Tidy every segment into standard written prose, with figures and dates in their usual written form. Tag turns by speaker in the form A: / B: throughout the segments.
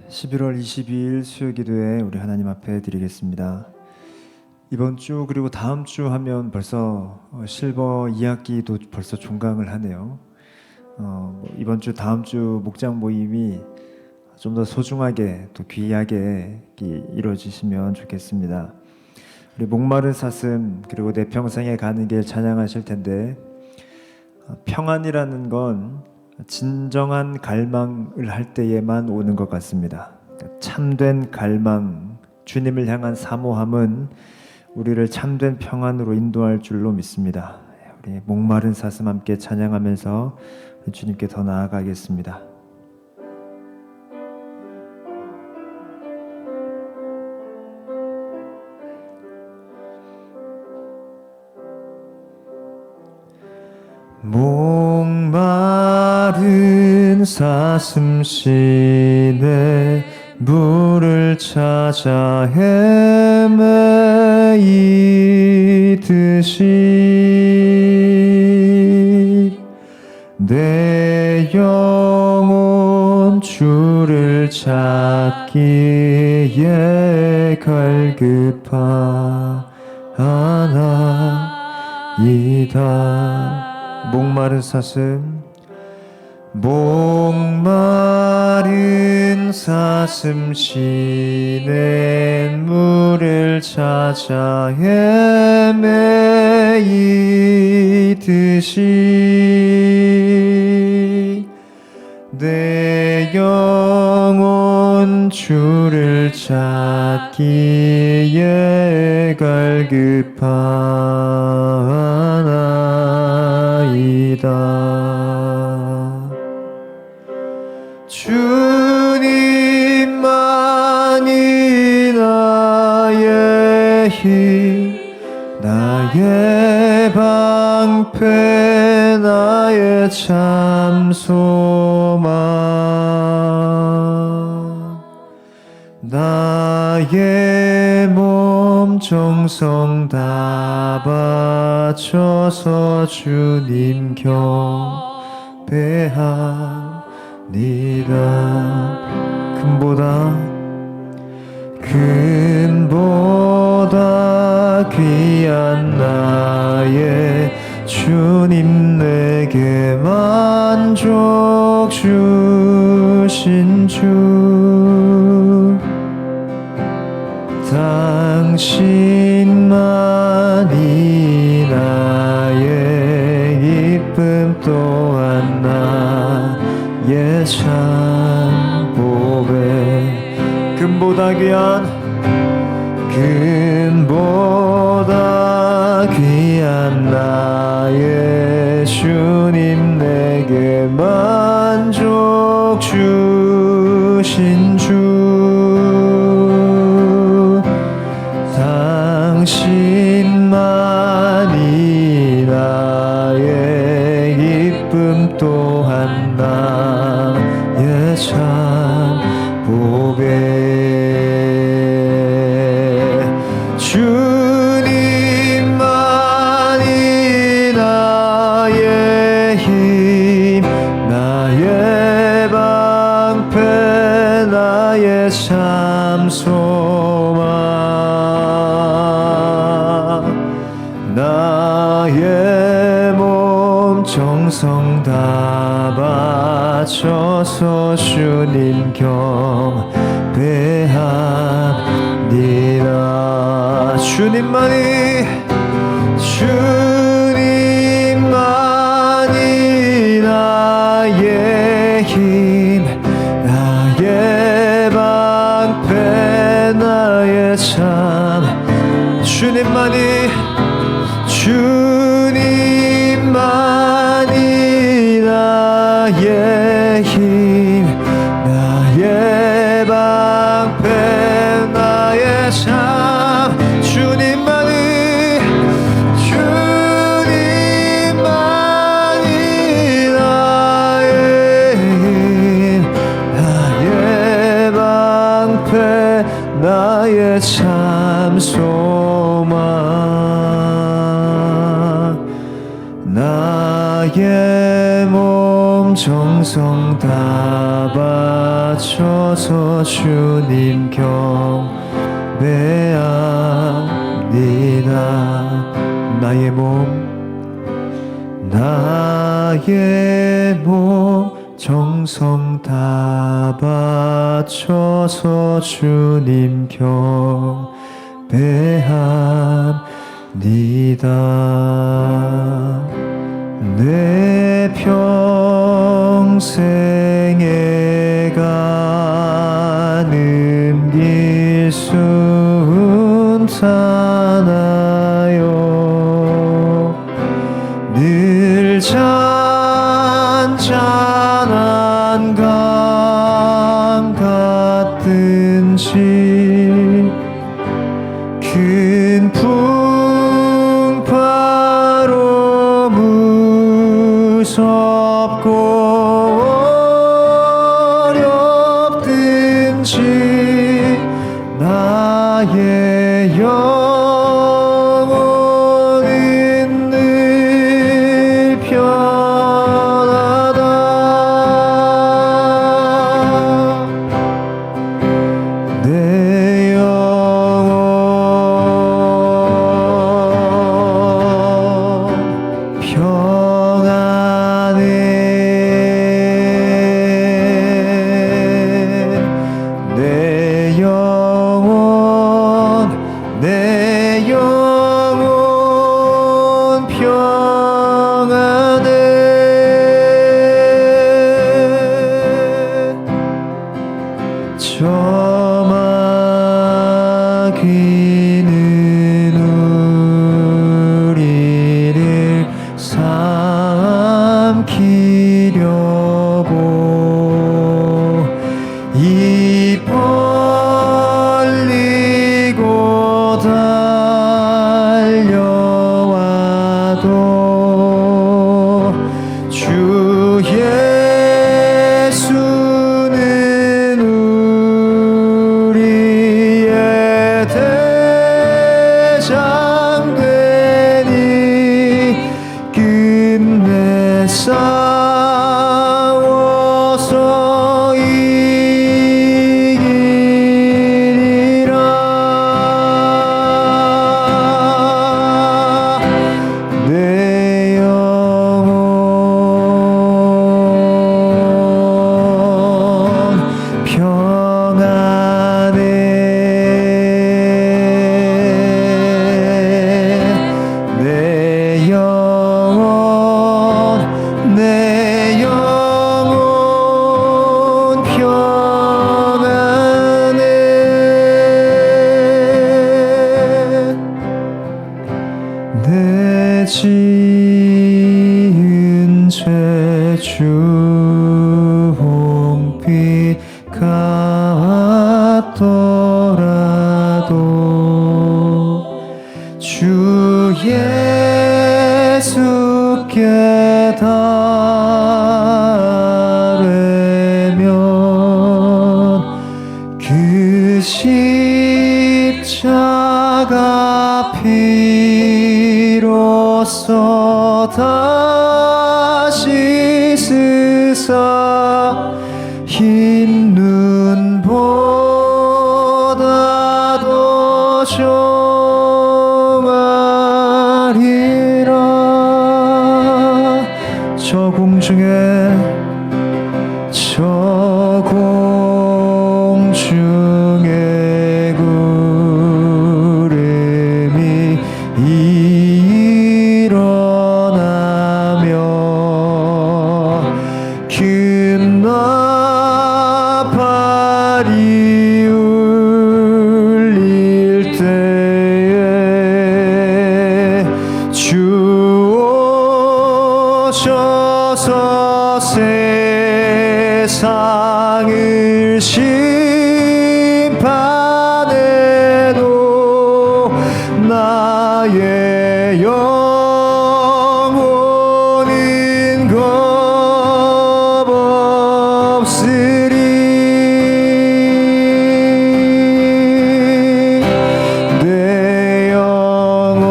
A: 11월 22일 수요기도에 우리 하나님 앞에 드리겠습니다. 이번 주 그리고 다음 주 하면 벌써 실버 2학기도 벌써 종강을 하네요. 이번 주 다음 주 목장 모임이 좀 더 소중하게 또 귀하게 이루어지시면 좋겠습니다. 우리 목마른 사슴 그리고 내 평생에 가는 길 찬양하실 텐데, 평안이라는 건 진정한 갈망을 할 때에만 오는 것 같습니다. 참된 갈망, 주님을 향한 사모함은 우리를 참된 평안으로 인도할 줄로 믿습니다. 우리 목마른 사슴 함께 찬양하면서 주님께 더 나아가겠습니다. 목마른 사슴 시내 물을 찾아 헤매이듯이 내 영혼 주를 찾기에 갈급하나이다. 목마른 사슴, 목마른 사슴 시낸 물을 찾아 헤매이듯이 내 영혼 주를 찾기에 갈급하나이다. 주님만이 나의 힘, 나의 방패, 나의 참 소망, 나의 몸 정성 다 바쳐서 주님 경배하니다. 금보다 귀한 나의 주님, 내게 만족 주신 주, 당신만이 나의 기쁨 또한 나의 참 보배. 금보다 귀한 나의 주님, 내게 만족 주신 주, 당신만이 나의 기쁨 또한 나의 참 보배. 주님만이 나의 힘, 나의 방패, 나의 참 소망, 나의 몸 정성 다 바쳐서 주님 경배합니다. 주님만이 나의 힘, 나의 방패, 나의 참, 주님만이 나의 힘, 나의 방패, 나의 참, 주님만이 나의 힘, 나의 방패, 나의 참 소망, 나의 몸 정성 다 바쳐서 주님 경배합니다. 나의 몸 정성 다 바쳐서 주님 경배합니다. 내 평생에 가는 길 순탄하여 늘 잔잔한 강 같든지 큰 풍파로 무섭고 어렵든지 나의 영혼은 늘 편하다. 내 영혼 평안해. 내 영혼 평안해. 저마귀는 우리를 삼키려고 입 벌리고 달려와도 주 예수는 우리의 대장 되니 끝내 싸워서 이기리라. 내 영혼 평안해. 내 영혼 평안해. 내 지은 죄 주홍빛 같더라도 주 예수께 달래면 그 십자가 피로써 다시 쓰사 흰 눈보다도 정하리라. 저 공중에 구름이 일어나며 큰 나팔이 울릴 때에 주 오셔서 세상을 심판해도 나의 영혼은 겁없으리. 내 영혼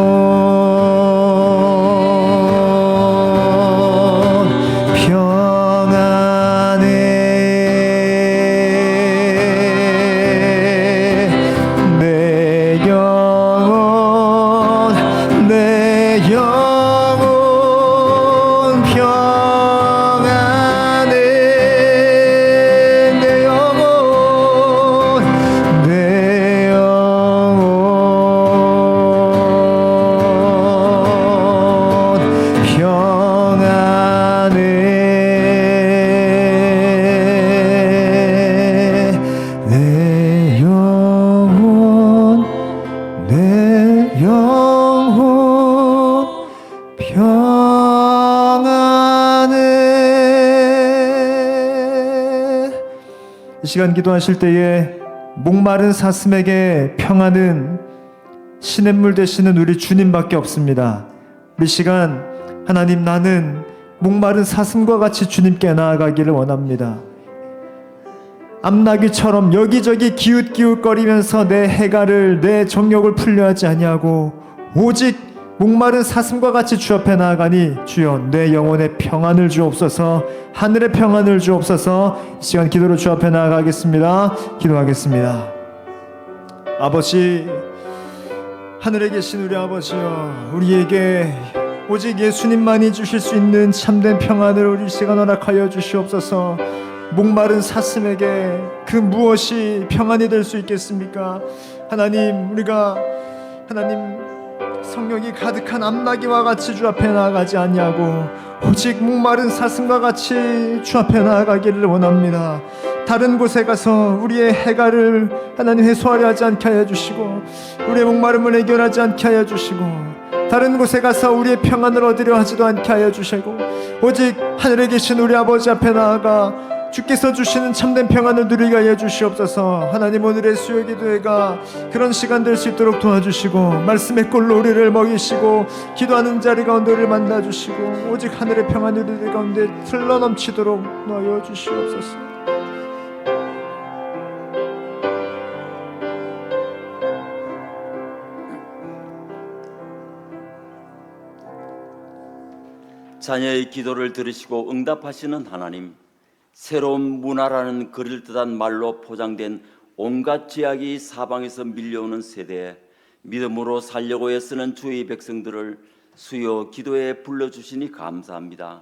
A: 평안해. 이 시간 기도하실 때에 목마른 사슴에게 평안은 시냇물 되시는 우리 주님밖에 없습니다. 이 시간 하나님, 나는 목마른 사슴과 같이 주님께 나아가기를 원합니다. 암나귀처럼 여기저기 기웃기웃거리면서 내 해가를, 내 정욕을 풀려하지 아니하고 오직 목마른 사슴과 같이 주 앞에 나아가니 주여 내 영혼에 평안을 주옵소서, 하늘의 평안을 주옵소서. 이 시간 기도로 주 앞에 나아가겠습니다. 기도하겠습니다. 아버지, 하늘에 계신 우리 아버지여, 우리에게 오직 예수님만이 주실 수 있는 참된 평안을 우리 시간 허락하여 주시옵소서. 목마른 사슴에게 그 무엇이 평안이 될 수 있겠습니까? 하나님, 우리가 하나님 성령이 가득한 암나귀와 같이 주 앞에 나아가지 아니하고 오직 목마른 사슴과 같이 주 앞에 나아가기를 원합니다. 다른 곳에 가서 우리의 해가를 하나님 해소하려 하지 않게 하여 주시고, 우리의 목마름을 해결하지 않게 하여 주시고, 다른 곳에 가서 우리의 평안을 얻으려 하지도 않게 하여 주시고, 오직 하늘에 계신 우리 아버지 앞에 나아가 주께서 주시는 참된 평안을 누리게 하여 주시옵소서. 하나님, 오늘의 수요 기도회가 그런 시간 될 수 있도록 도와주시고, 말씀의 꼴로 우리를 먹이시고, 기도하는 자리 가운데 우리를 만나주시고, 오직 하늘의 평안이 우리 가운데 흘러넘치도록 놓여 주시옵소서.
B: 자녀의 기도를 들으시고 응답하시는 하나님, 새로운 문화라는 그럴듯한 말로 포장된 온갖 죄악이 사방에서 밀려오는 세대에 믿음으로 살려고 애쓰는 주의 백성들을 수요 기도에 불러주시니 감사합니다.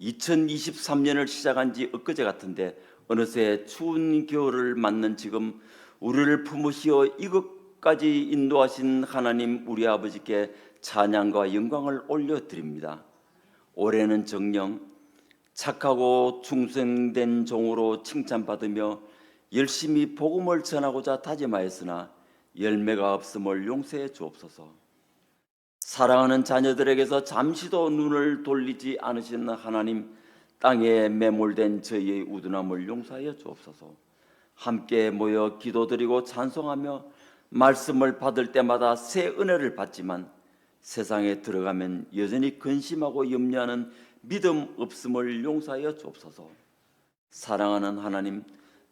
B: 2023년을 시작한 지 엊그제 같은데 어느새 추운 겨울을 맞는 지금 우리를 품으시어 이것까지 인도하신 하나님, 우리 아버지께 찬양과 영광을 올려드립니다. 올해는 정녕 착하고 충성된 종으로 칭찬받으며 열심히 복음을 전하고자 다짐하였으나 열매가 없음을 용서해 주옵소서. 사랑하는 자녀들에게서 잠시도 눈을 돌리지 않으시는 하나님, 땅에 매몰된 저희의 우둔함을 용서하여 주옵소서. 함께 모여 기도드리고 찬송하며 말씀을 받을 때마다 새 은혜를 받지만 세상에 들어가면 여전히 근심하고 염려하는 믿음 없음을 용서하여 주옵소서. 사랑하는 하나님,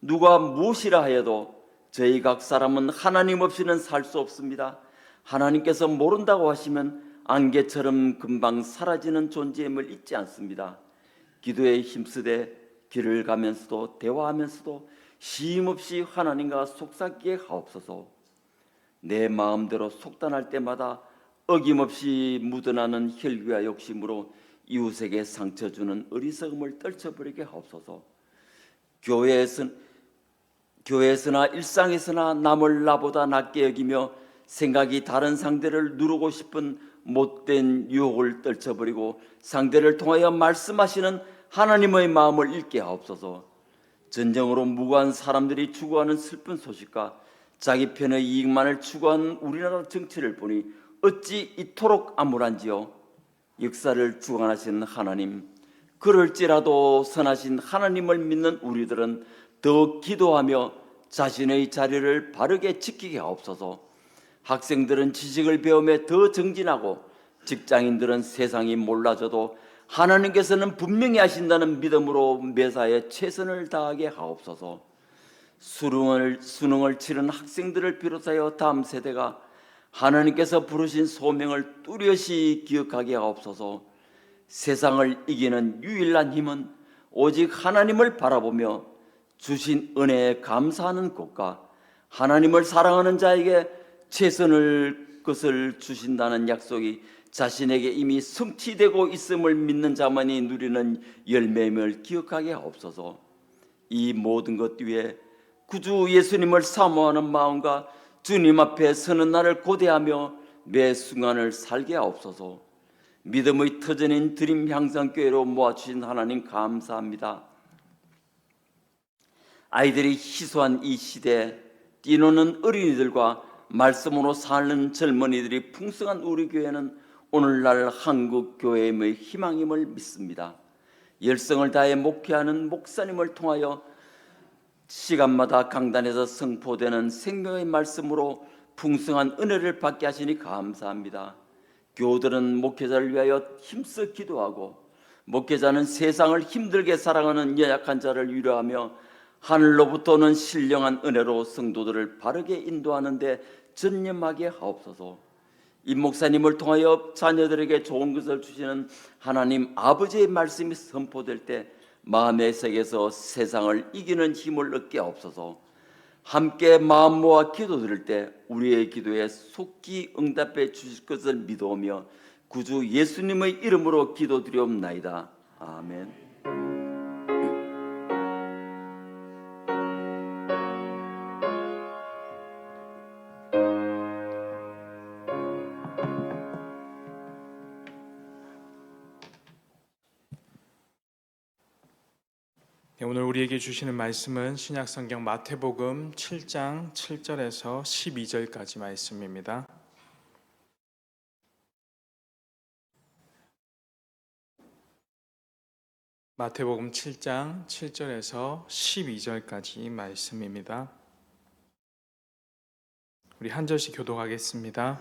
B: 누가 무엇이라 하여도 저희 각 사람은 하나님 없이는 살 수 없습니다. 하나님께서 모른다고 하시면 안개처럼 금방 사라지는 존재임을 잊지 않습니다. 기도에 힘쓰되 길을 가면서도 대화하면서도 쉼없이 하나님과 속삭이게 하옵소서. 내 마음대로 속단할 때마다 어김없이 묻어나는 혈기와 욕심으로 이웃에게 상처 주는 어리석음을 떨쳐버리게 하옵소서. 교회에서나 일상에서나 남을 나보다 낮게 여기며 생각이 다른 상대를 누르고 싶은 못된 유혹을 떨쳐버리고 상대를 통하여 말씀하시는 하나님의 마음을 읽게 하옵소서. 전쟁으로 무고한 사람들이 추구하는 슬픈 소식과 자기 편의 이익만을 추구하는 우리나라 정치를 보니 어찌 이토록 암울한지요. 역사를 주관하시는 하나님, 그럴지라도 선하신 하나님을 믿는 우리들은 더 기도하며 자신의 자리를 바르게 지키게 하옵소서. 학생들은 지식을 배움에 더 정진하고 직장인들은 세상이 몰라져도 하나님께서는 분명히 하신다는 믿음으로 매사에 최선을 다하게 하옵소서. 수능을 치른 학생들을 비롯하여 다음 세대가 하나님께서 부르신 소명을 뚜렷이 기억하게 하옵소서. 세상을 이기는 유일한 힘은 오직 하나님을 바라보며 주신 은혜에 감사하는 것과 하나님을 사랑하는 자에게 최선을 것을 주신다는 약속이 자신에게 이미 성취되고 있음을 믿는 자만이 누리는 열매임을 기억하게 하옵소서. 이 모든 것 위에 구주 예수님을 사모하는 마음과 주님 앞에 서는 날을 고대하며 매 순간을 살게 하옵소서. 믿음의 터전인 드림 향상교회로 모아주신 하나님 감사합니다. 아이들이 희소한 이 시대에 뛰노는 어린이들과 말씀으로 사는 젊은이들이 풍성한 우리 교회는 오늘날 한국 교회의 희망임을 믿습니다. 열성을 다해 목회하는 목사님을 통하여 시간마다 강단에서 선포되는 생명의 말씀으로 풍성한 은혜를 받게 하시니 감사합니다. 교우들은 목회자를 위하여 힘써 기도하고, 목회자는 세상을 힘들게 살아가는 연약한 자를 위로하며 하늘로부터 오는 신령한 은혜로 성도들을 바르게 인도하는 데 전념하게 하옵소서. 임 목사님을 통하여 자녀들에게 좋은 것을 주시는 하나님 아버지의 말씀이 선포될 때 마음의 세계에서 세상을 이기는 힘을 얻게 하옵소서. 함께 마음 모아 기도드릴 때 우리의 기도에 속히 응답해 주실 것을 믿어오며 구주 예수님의 이름으로 기도드리옵나이다. 아멘.
C: 네, 오늘 우리에게 주시는 말씀은 신약성경 마태복음 7장 7절에서 12절까지 말씀입니다. 마태복음 7장 7절에서 12절까지 말씀입니다. 우리 한 절씩 교독하겠습니다.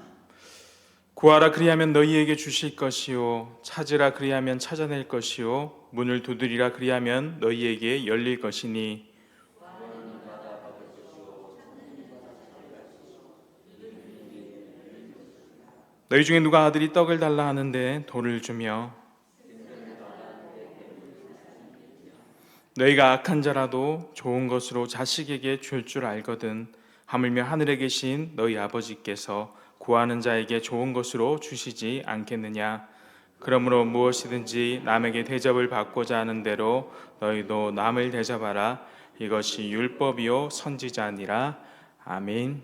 C: 구하라 그리하면 너희에게 주실 것이요, 찾으라 그리하면 찾아낼 것이요, 문을 두드리라 그리하면 너희에게 열릴 것이니 너희 중에 누가 아들이 떡을 달라 하는데 돌을 주며, 너희가 악한 자라도 좋은 것으로 자식에게 줄 줄 알거든 하물며 하늘에 계신 너희 아버지께서 구하는 자에게 좋은 것으로 주시지 않겠느냐. 그러므로 무엇이든지 남에게 대접을 받고자 하는 대로 너희도 남을 대접하라. 이것이 율법이요 선지자니라. 아멘.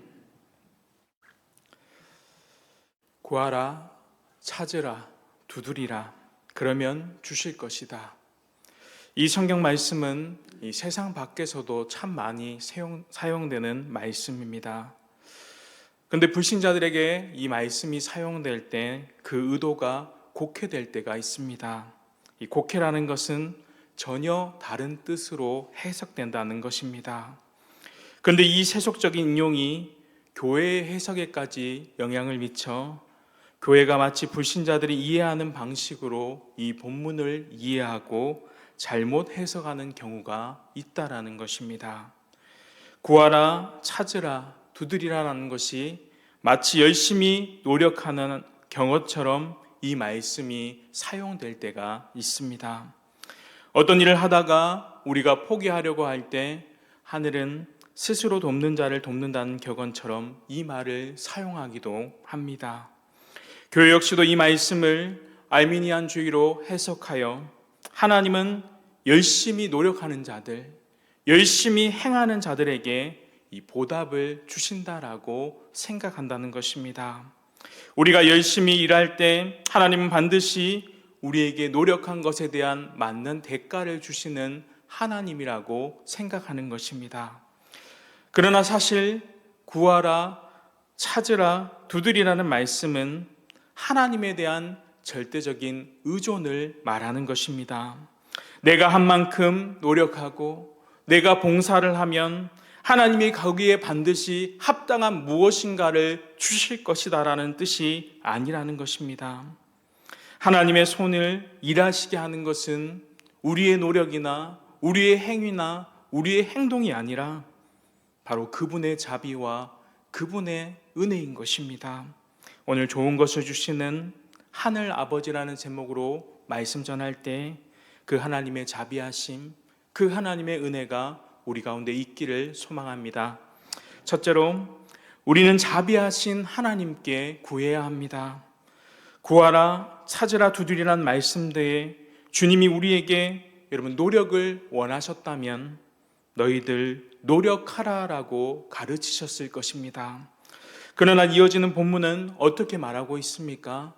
C: 구하라, 찾으라, 두드리라. 그러면 주실 것이다. 이 성경 말씀은 이 세상 밖에서도 참 많이 사용되는 말씀입니다. 그런데 불신자들에게 이 말씀이 사용될 때 그 의도가 곡해될 때가 있습니다. 이 곡해라는 것은 전혀 다른 뜻으로 해석된다는 것입니다. 그런데 이 세속적인 인용이 교회의 해석에까지 영향을 미쳐 교회가 마치 불신자들이 이해하는 방식으로 이 본문을 이해하고 잘못 해석하는 경우가 있다라는 것입니다. 구하라, 찾으라, 두드리라라는 것이 마치 열심히 노력하는 경어처럼 이 말씀이 사용될 때가 있습니다. 어떤 일을 하다가 우리가 포기하려고 할 때 하늘은 스스로 돕는 자를 돕는다는 격언처럼 이 말을 사용하기도 합니다. 교회 역시도 이 말씀을 알미니안주의로 해석하여 하나님은 열심히 노력하는 자들, 열심히 행하는 자들에게 이 보답을 주신다라고 생각한다는 것입니다. 우리가 열심히 일할 때 하나님은 반드시 우리에게 노력한 것에 대한 맞는 대가를 주시는 하나님이라고 생각하는 것입니다. 그러나 사실 구하라, 찾으라, 두드리라는 말씀은 하나님에 대한 절대적인 의존을 말하는 것입니다. 내가 한 만큼 노력하고 내가 봉사를 하면 하나님이 거기에 반드시 합당한 무엇인가를 주실 것이다라는 뜻이 아니라는 것입니다. 하나님의 손을 일하시게 하는 것은 우리의 노력이나 우리의 행위나 우리의 행동이 아니라 바로 그분의 자비와 그분의 은혜인 것입니다. 오늘 좋은 것을 주시는 하늘 아버지라는 제목으로 말씀 전할 때 그 하나님의 자비하심, 그 하나님의 은혜가 우리 가운데 있기를 소망합니다. 첫째로 우리는 자비하신 하나님께 구해야 합니다. 구하라, 찾으라, 두드리란 말씀대에 주님이 우리에게 여러분 노력을 원하셨다면 너희들 노력하라라고 가르치셨을 것입니다. 그러나 이어지는 본문은 어떻게 말하고 있습니까?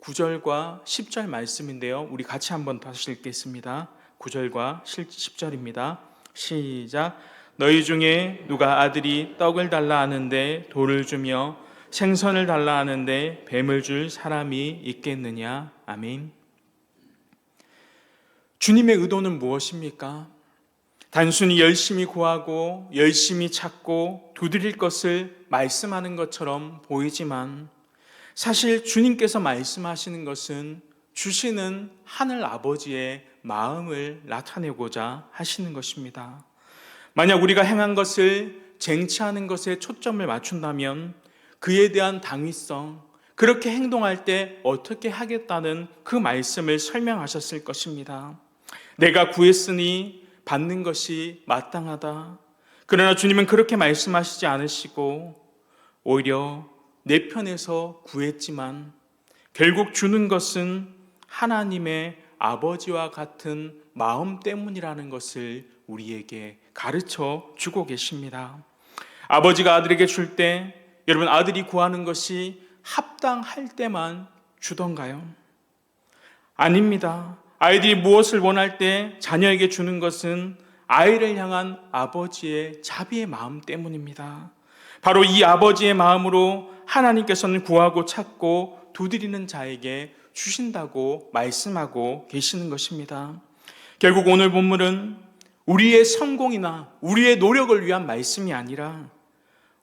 C: 9절과 10절 말씀인데요. 우리 같이 한번 다시 읽겠습니다. 9절과 10절입니다. 시작. 너희 중에 누가 아들이 떡을 달라 하는데 돌을 주며 생선을 달라 하는데 뱀을 줄 사람이 있겠느냐? 아멘. 주님의 의도는 무엇입니까? 단순히 열심히 구하고 열심히 찾고 두드릴 것을 말씀하는 것처럼 보이지만 사실 주님께서 말씀하시는 것은 주시는 하늘 아버지의 마음을 나타내고자 하시는 것입니다. 만약 우리가 행한 것을 쟁취하는 것에 초점을 맞춘다면 그에 대한 당위성, 그렇게 행동할 때 어떻게 하겠다는 그 말씀을 설명하셨을 것입니다. 내가 구했으니 받는 것이 마땅하다. 그러나 주님은 그렇게 말씀하시지 않으시고 오히려 내 편에서 구했지만 결국 주는 것은 하나님의 아버지와 같은 마음 때문이라는 것을 우리에게 가르쳐 주고 계십니다. 아버지가 아들에게 줄 때 여러분 아들이 구하는 것이 합당할 때만 주던가요? 아닙니다. 아이들이 무엇을 원할 때 자녀에게 주는 것은 아이를 향한 아버지의 자비의 마음 때문입니다. 바로 이 아버지의 마음으로 하나님께서는 구하고 찾고 두드리는 자에게 주신다고 말씀하고 계시는 것입니다. 결국 오늘 본문은 우리의 성공이나 우리의 노력을 위한 말씀이 아니라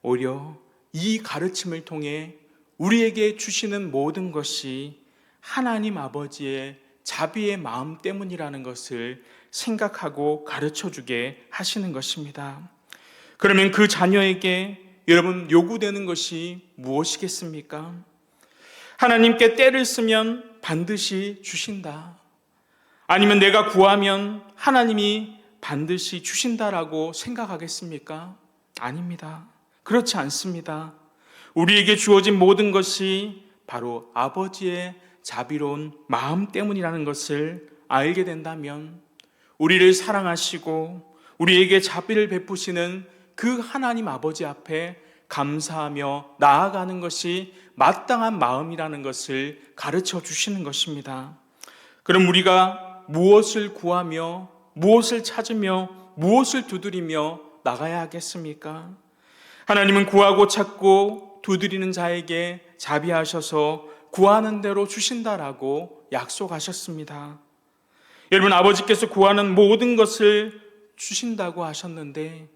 C: 오히려 이 가르침을 통해 우리에게 주시는 모든 것이 하나님 아버지의 자비의 마음 때문이라는 것을 생각하고 가르쳐주게 하시는 것입니다. 그러면 그 자녀에게 여러분 요구되는 것이 무엇이겠습니까? 하나님께 때를 쓰면 반드시 주신다. 아니면 내가 구하면 하나님이 반드시 주신다라고 생각하겠습니까? 아닙니다. 그렇지 않습니다. 우리에게 주어진 모든 것이 바로 아버지의 자비로운 마음 때문이라는 것을 알게 된다면 우리를 사랑하시고 우리에게 자비를 베푸시는 그 하나님 아버지 앞에 감사하며 나아가는 것이 마땅한 마음이라는 것을 가르쳐 주시는 것입니다. 그럼 우리가 무엇을 구하며 무엇을 찾으며 무엇을 두드리며 나가야 하겠습니까? 하나님은 구하고 찾고 두드리는 자에게 자비하셔서 구하는 대로 주신다라고 약속하셨습니다. 여러분 아버지께서 구하는 모든 것을 주신다고 하셨는데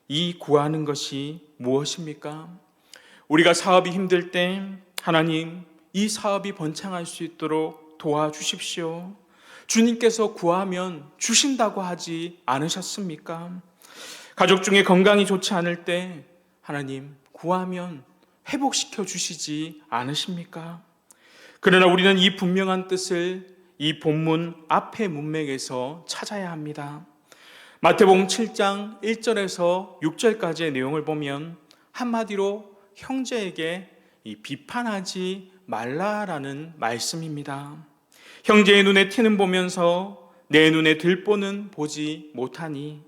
C: 이 구하는 것이 무엇입니까? 우리가 사업이 힘들 때 하나님 이 사업이 번창할 수 있도록 도와주십시오. 주님께서 구하면 주신다고 하지 않으셨습니까? 가족 중에 건강이 좋지 않을 때 하나님 구하면 회복시켜 주시지 않으십니까? 그러나 우리는 이 분명한 뜻을 이 본문 앞의 문맥에서 찾아야 합니다. 마태복음 7장 1절에서 6절까지의 내용을 보면 한마디로 형제에게 비판하지 말라라는 말씀입니다. 형제의 눈에 티는 보면서 내 눈에 들보는 보지 못하니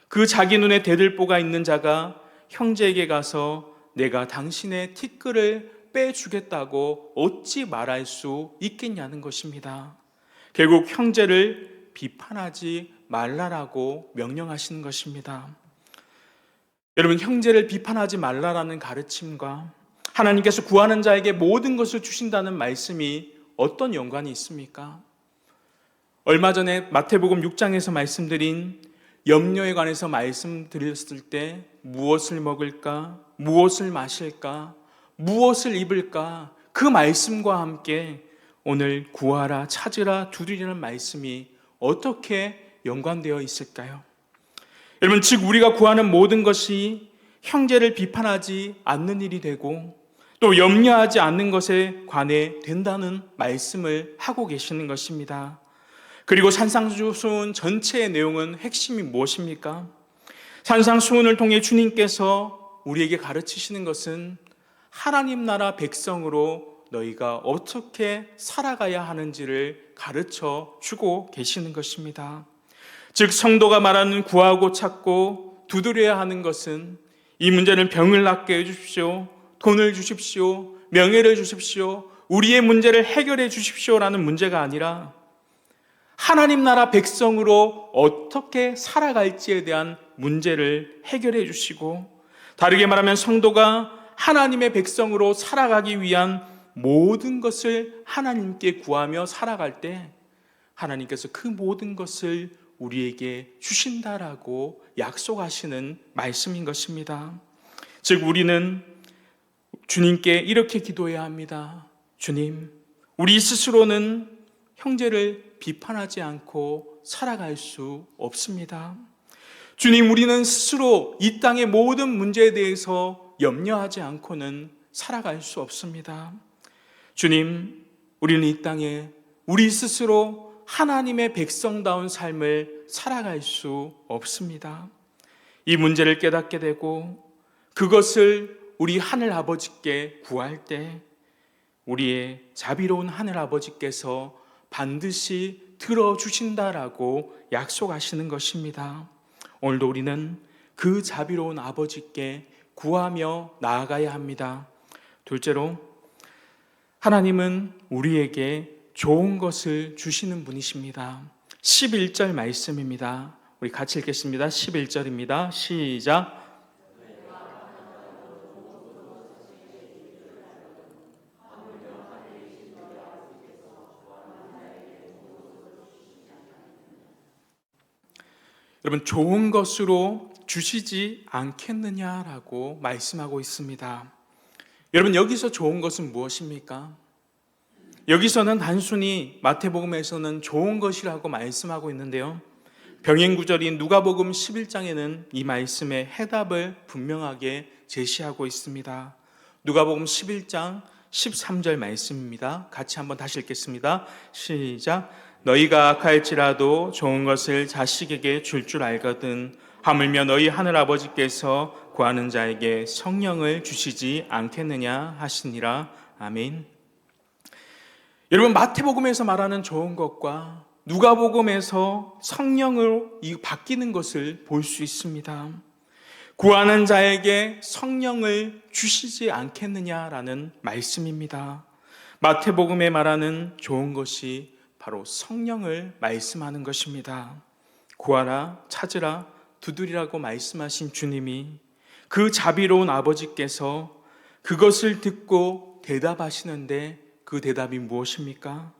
C: 그 자기 눈에 대들보가 있는 자가 형제에게 가서 내가 당신의 티끌을 빼주겠다고 어찌 말할 수 있겠냐는 것입니다. 결국 형제를 비판하지 말라라고 명령하시는 것입니다. 여러분 형제를 비판하지 말라라는 가르침과 하나님께서 구하는 자에게 모든 것을 주신다는 말씀이 어떤 연관이 있습니까? 얼마 전에 마태복음 6장에서 말씀드린 염려에 관해서 말씀드렸을 때 무엇을 먹을까? 무엇을 마실까? 무엇을 입을까? 그 말씀과 함께 오늘 구하라, 찾으라, 두드리라는 말씀이 어떻게 연관되어 있을까요? 여러분, 즉 우리가 구하는 모든 것이 형제를 비판하지 않는 일이 되고 또 염려하지 않는 것에 관해 된다는 말씀을 하고 계시는 것입니다. 그리고 산상수훈 전체의 내용은 핵심이 무엇입니까? 산상수훈을 통해 주님께서 우리에게 가르치시는 것은 하나님 나라 백성으로 너희가 어떻게 살아가야 하는지를 가르쳐 주고 계시는 것입니다. 즉 성도가 말하는 구하고 찾고 두드려야 하는 것은 이 문제는 병을 낫게 해주십시오, 돈을 주십시오, 명예를 주십시오, 우리의 문제를 해결해 주십시오라는 문제가 아니라 하나님 나라 백성으로 어떻게 살아갈지에 대한 문제를 해결해 주시고, 다르게 말하면 성도가 하나님의 백성으로 살아가기 위한 모든 것을 하나님께 구하며 살아갈 때 하나님께서 그 모든 것을 우리에게 주신다라고 약속하시는 말씀인 것입니다. 즉 우리는 주님께 이렇게 기도해야 합니다. 주님, 우리 스스로는 형제를 비판하지 않고 살아갈 수 없습니다. 주님, 우리는 스스로 이 땅의 모든 문제에 대해서 염려하지 않고는 살아갈 수 없습니다. 주님, 우리는 이 땅에 우리 스스로 하나님의 백성다운 삶을 살아갈 수 없습니다. 이 문제를 깨닫게 되고 그것을 우리 하늘 아버지께 구할 때 우리의 자비로운 하늘 아버지께서 반드시 들어주신다라고 약속하시는 것입니다. 오늘도 우리는 그 자비로운 아버지께 구하며 나아가야 합니다. 둘째로, 하나님은 우리에게 좋은 것을 주시는 분이십니다. 11절 말씀입니다. 우리 같이 읽겠습니다. 11절입니다. 시작. 여러분, 좋은 것으로 주시지 않겠느냐라고 말씀하고 있습니다. 여러분, 여기서 좋은 것은 무엇입니까? 여기서는 단순히 마태복음에서는 좋은 것이라고 말씀하고 있는데요, 병행구절인 누가복음 11장에는 이 말씀의 해답을 분명하게 제시하고 있습니다. 누가복음 11장 13절 말씀입니다. 같이 한번 다시 읽겠습니다. 시작. 너희가 악할지라도 좋은 것을 자식에게 줄 줄 알거든 하물며 너희 하늘 아버지께서 구하는 자에게 성령을 주시지 않겠느냐 하시니라. 아멘. 여러분, 마태복음에서 말하는 좋은 것과 누가복음에서 성령으로 바뀌는 것을 볼 수 있습니다. 구하는 자에게 성령을 주시지 않겠느냐라는 말씀입니다. 마태복음에 말하는 좋은 것이 바로 성령을 말씀하는 것입니다. 구하라, 찾으라, 두드리라고 말씀하신 주님이 그 자비로운 아버지께서 그것을 듣고 대답하시는데 그 대답이 무엇입니까?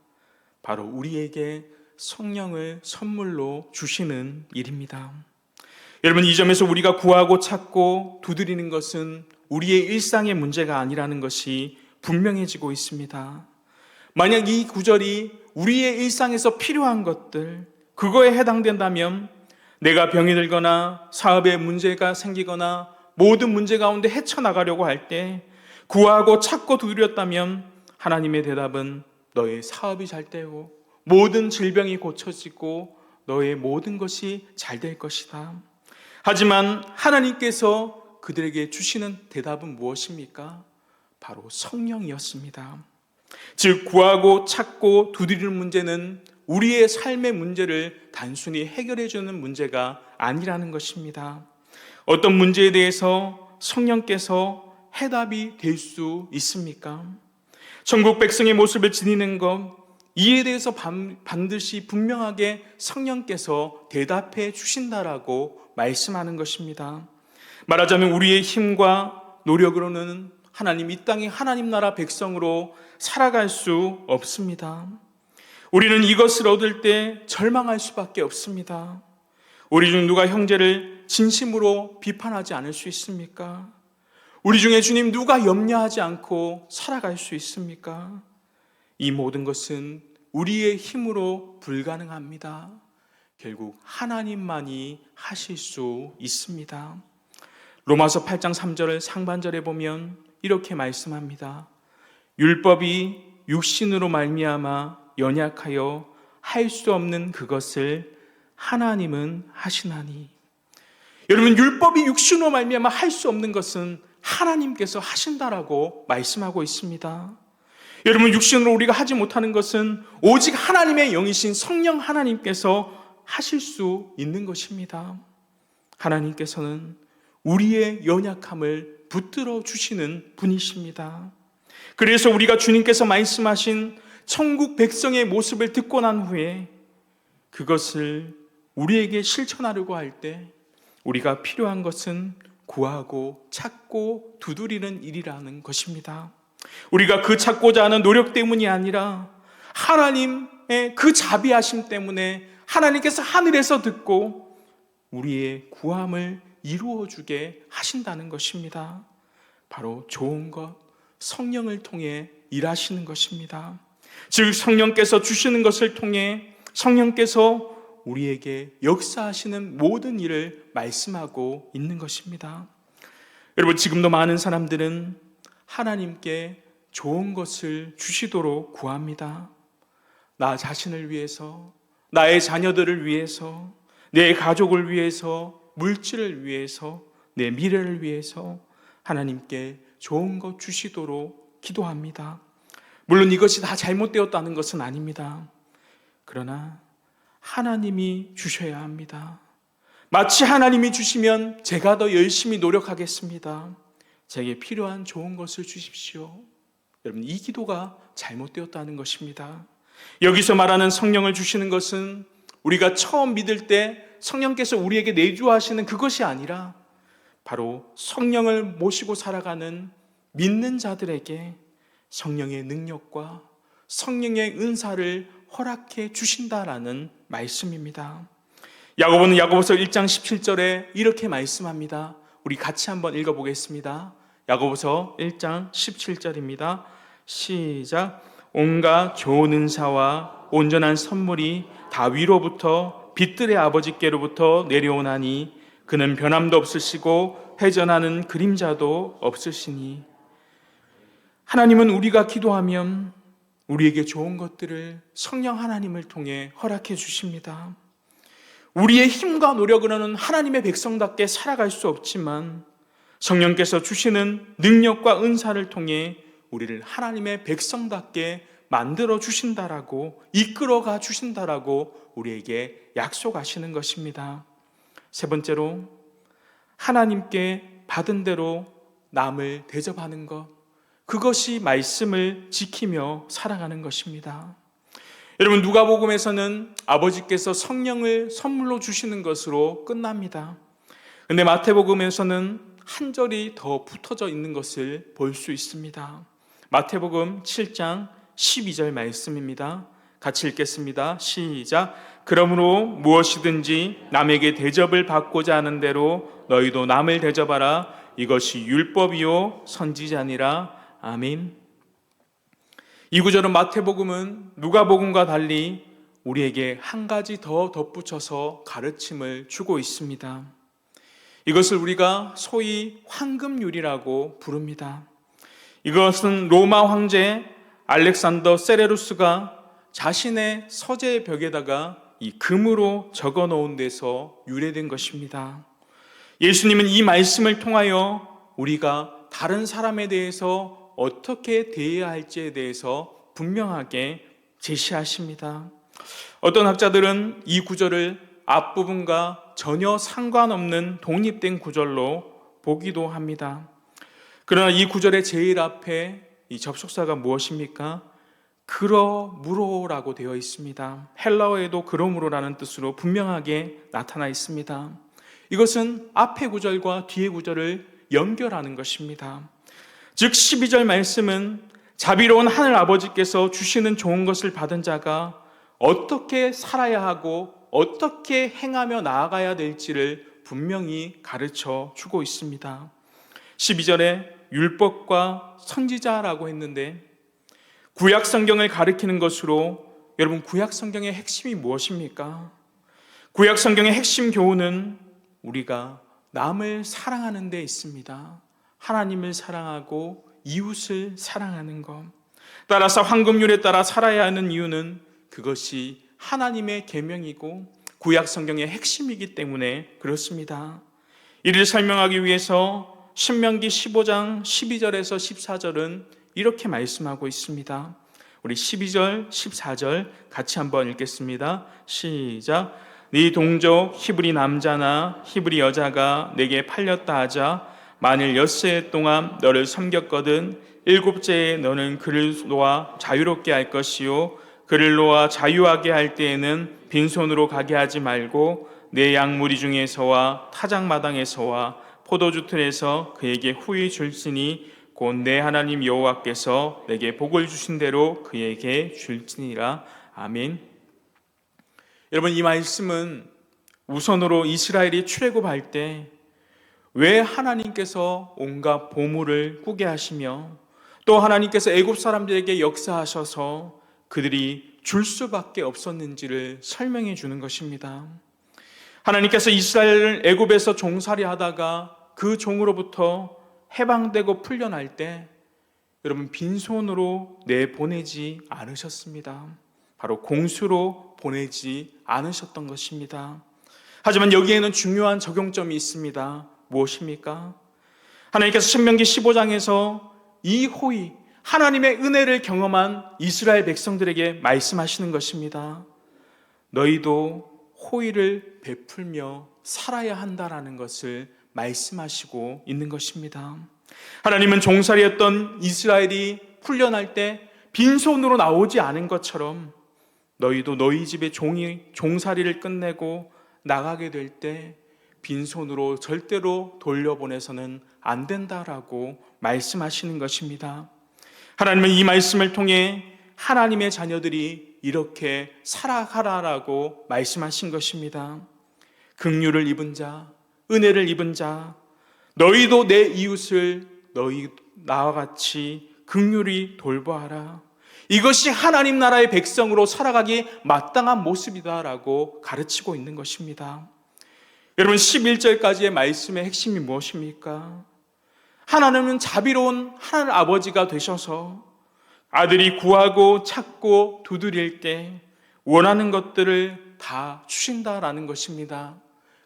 C: 바로 우리에게 성령을 선물로 주시는 일입니다. 여러분, 이 점에서 우리가 구하고 찾고 두드리는 것은 우리의 일상의 문제가 아니라는 것이 분명해지고 있습니다. 만약 이 구절이 우리의 일상에서 필요한 것들, 그거에 해당된다면 내가 병이 들거나 사업에 문제가 생기거나 모든 문제 가운데 헤쳐나가려고 할 때 구하고 찾고 두드렸다면 하나님의 대답은 너의 사업이 잘 되고 모든 질병이 고쳐지고 너의 모든 것이 잘 될 것이다. 하지만 하나님께서 그들에게 주시는 대답은 무엇입니까? 바로 성령이었습니다. 즉, 구하고 찾고 두드리는 문제는 우리의 삶의 문제를 단순히 해결해 주는 문제가 아니라는 것입니다. 어떤 문제에 대해서 성령께서 해답이 될 수 있습니까? 천국 백성의 모습을 지니는 것, 이에 대해서 반드시 분명하게 성령께서 대답해 주신다라고 말씀하는 것입니다. 말하자면 우리의 힘과 노력으로는 하나님 이 땅의 하나님 나라 백성으로 살아갈 수 없습니다. 우리는 이것을 얻을 때 절망할 수밖에 없습니다. 우리 중 누가 형제를 진심으로 비판하지 않을 수 있습니까? 우리 중에 주님 누가 염려하지 않고 살아갈 수 있습니까? 이 모든 것은 우리의 힘으로 불가능합니다. 결국 하나님만이 하실 수 있습니다. 로마서 8장 3절 상반절에 보면 이렇게 말씀합니다. 율법이 육신으로 말미암아 연약하여 할 수 없는 그것을 하나님은 하시나니. 여러분, 율법이 육신으로 말미암아 할 수 없는 것은 하나님께서 하신다라고 말씀하고 있습니다. 여러분, 육신으로 우리가 하지 못하는 것은 오직 하나님의 영이신 성령 하나님께서 하실 수 있는 것입니다. 하나님께서는 우리의 연약함을 붙들어 주시는 분이십니다. 그래서 우리가 주님께서 말씀하신 천국 백성의 모습을 듣고 난 후에 그것을 우리에게 실천하려고 할 때 우리가 필요한 것은 구하고 찾고 두드리는 일이라는 것입니다. 우리가 그 찾고자 하는 노력 때문이 아니라 하나님의 그 자비하심 때문에 하나님께서 하늘에서 듣고 우리의 구함을 이루어주게 하신다는 것입니다. 바로 좋은 것, 성령을 통해 일하시는 것입니다. 즉 성령께서 주시는 것을 통해 성령께서 우리에게 역사하시는 모든 일을 말씀하고 있는 것입니다. 여러분, 지금도 많은 사람들은 하나님께 좋은 것을 주시도록 구합니다. 나 자신을 위해서, 나의 자녀들을 위해서, 내 가족을 위해서, 물질을 위해서, 내 미래를 위해서 하나님께 좋은 것 주시도록 기도합니다. 물론 이것이 다 잘못되었다는 것은 아닙니다. 그러나 하나님이 주셔야 합니다. 마치 하나님이 주시면 제가 더 열심히 노력하겠습니다. 제게 필요한 좋은 것을 주십시오. 여러분, 이 기도가 잘못되었다는 것입니다. 여기서 말하는 성령을 주시는 것은 우리가 처음 믿을 때 성령께서 우리에게 내주하시는 그것이 아니라 바로 성령을 모시고 살아가는 믿는 자들에게 성령의 능력과 성령의 은사를 허락해 주신다라는 말씀입니다. 야고보는 야고보서 1장 17절에 이렇게 말씀합니다. 우리 같이 한번 읽어보겠습니다. 야고보서 1장 17절입니다. 시작. 온갖 좋은 은사와 온전한 선물이 다 위로부터 빛들의 아버지께로부터 내려오나니 그는 변함도 없으시고 회전하는 그림자도 없으시니. 하나님은 우리가 기도하면 우리에게 좋은 것들을 성령 하나님을 통해 허락해 주십니다. 우리의 힘과 노력으로는 하나님의 백성답게 살아갈 수 없지만 성령께서 주시는 능력과 은사를 통해 우리를 하나님의 백성답게 만들어 주신다라고, 이끌어가 주신다라고 우리에게 약속하시는 것입니다. 세 번째로, 하나님께 받은 대로 남을 대접하는 것, 그것이 말씀을 지키며 살아가는 것입니다. 여러분, 누가복음에서는 아버지께서 성령을 선물로 주시는 것으로 끝납니다. 그런데 마태복음에서는 한 절이 더 붙어져 있는 것을 볼 수 있습니다. 마태복음 7장 12절 말씀입니다. 같이 읽겠습니다. 시작. 그러므로 무엇이든지 남에게 대접을 받고자 하는 대로 너희도 남을 대접하라. 이것이 율법이요 선지자니라. 아멘. 이 구절은 마태복음은 누가복음과 달리 우리에게 한 가지 더 덧붙여서 가르침을 주고 있습니다. 이것을 우리가 소위 황금률이라고 부릅니다. 이것은 로마 황제 알렉산더 세레루스가 자신의 서재의 벽에다가 이 금으로 적어 놓은 데서 유래된 것입니다. 예수님은 이 말씀을 통하여 우리가 다른 사람에 대해서 어떻게 대해야 할지에 대해서 분명하게 제시하십니다. 어떤 학자들은 이 구절을 앞부분과 전혀 상관없는 독립된 구절로 보기도 합니다. 그러나 이 구절의 제일 앞에 이 접속사가 무엇입니까? 그러므로라고 되어 있습니다. 헬라어에도 그러므로라는 뜻으로 분명하게 나타나 있습니다. 이것은 앞의 구절과 뒤의 구절을 연결하는 것입니다. 즉 12절 말씀은 자비로운 하늘 아버지께서 주시는 좋은 것을 받은 자가 어떻게 살아야 하고 어떻게 행하며 나아가야 될지를 분명히 가르쳐 주고 있습니다. 12절에 율법과 선지자라고 했는데 구약 성경을 가리키는 것으로, 여러분, 구약 성경의 핵심이 무엇입니까? 구약 성경의 핵심 교훈은 우리가 남을 사랑하는 데 있습니다. 하나님을 사랑하고 이웃을 사랑하는 것. 따라서 황금률에 따라 살아야 하는 이유는 그것이 하나님의 계명이고 구약 성경의 핵심이기 때문에 그렇습니다. 이를 설명하기 위해서 신명기 15장 12절에서 14절은 이렇게 말씀하고 있습니다. 우리 12절, 14절 같이 한번 읽겠습니다. 시작. 네 동족 히브리 남자나 히브리 여자가 내게 팔렸다 하자. 만일 엿새 동안 너를 섬겼거든 일곱째에 너는 그를 놓아 자유롭게 할 것이요 그를 놓아 자유하게 할 때에는 빈손으로 가게 하지 말고 내 양무리 중에서와 타작마당에서와 포도주 틀에서 그에게 후히 줄지니 곧 내 하나님 여호와께서 내게 복을 주신 대로 그에게 줄지니라. 아멘. 여러분, 이 말씀은 우선으로 이스라엘이 출애굽할 때 왜 하나님께서 온갖 보물을 꾸게 하시며 또 하나님께서 애굽 사람들에게 역사하셔서 그들이 줄 수밖에 없었는지를 설명해 주는 것입니다. 하나님께서 이스라엘을 애굽에서 종살이 하다가 그 종으로부터 해방되고 풀려날 때 여러분, 빈손으로 내보내지 않으셨습니다. 바로 공수로 보내지 않으셨던 것입니다. 하지만 여기에는 중요한 적용점이 있습니다. 무엇입니까? 하나님께서 신명기 15장에서 이 호의, 하나님의 은혜를 경험한 이스라엘 백성들에게 말씀하시는 것입니다. 너희도 호의를 베풀며 살아야 한다라는 것을 말씀하시고 있는 것입니다. 하나님은 종살이였던 이스라엘이 풀려날 때 빈손으로 나오지 않은 것처럼 너희도 너희 집의 종살이를 끝내고 나가게 될 때 빈손으로 절대로 돌려보내서는 안 된다라고 말씀하시는 것입니다. 하나님은 이 말씀을 통해 하나님의 자녀들이 이렇게 살아가라라고 말씀하신 것입니다. 긍휼을 입은 자, 은혜를 입은 자, 너희도 내 이웃을 나와 같이 긍휼히 돌보아라. 이것이 하나님 나라의 백성으로 살아가기 마땅한 모습이다라고 가르치고 있는 것입니다. 여러분, 11절까지의 말씀의 핵심이 무엇입니까? 하나님은 자비로운 하나님 아버지가 되셔서 아들이 구하고 찾고 두드릴 때 원하는 것들을 다 주신다라는 것입니다.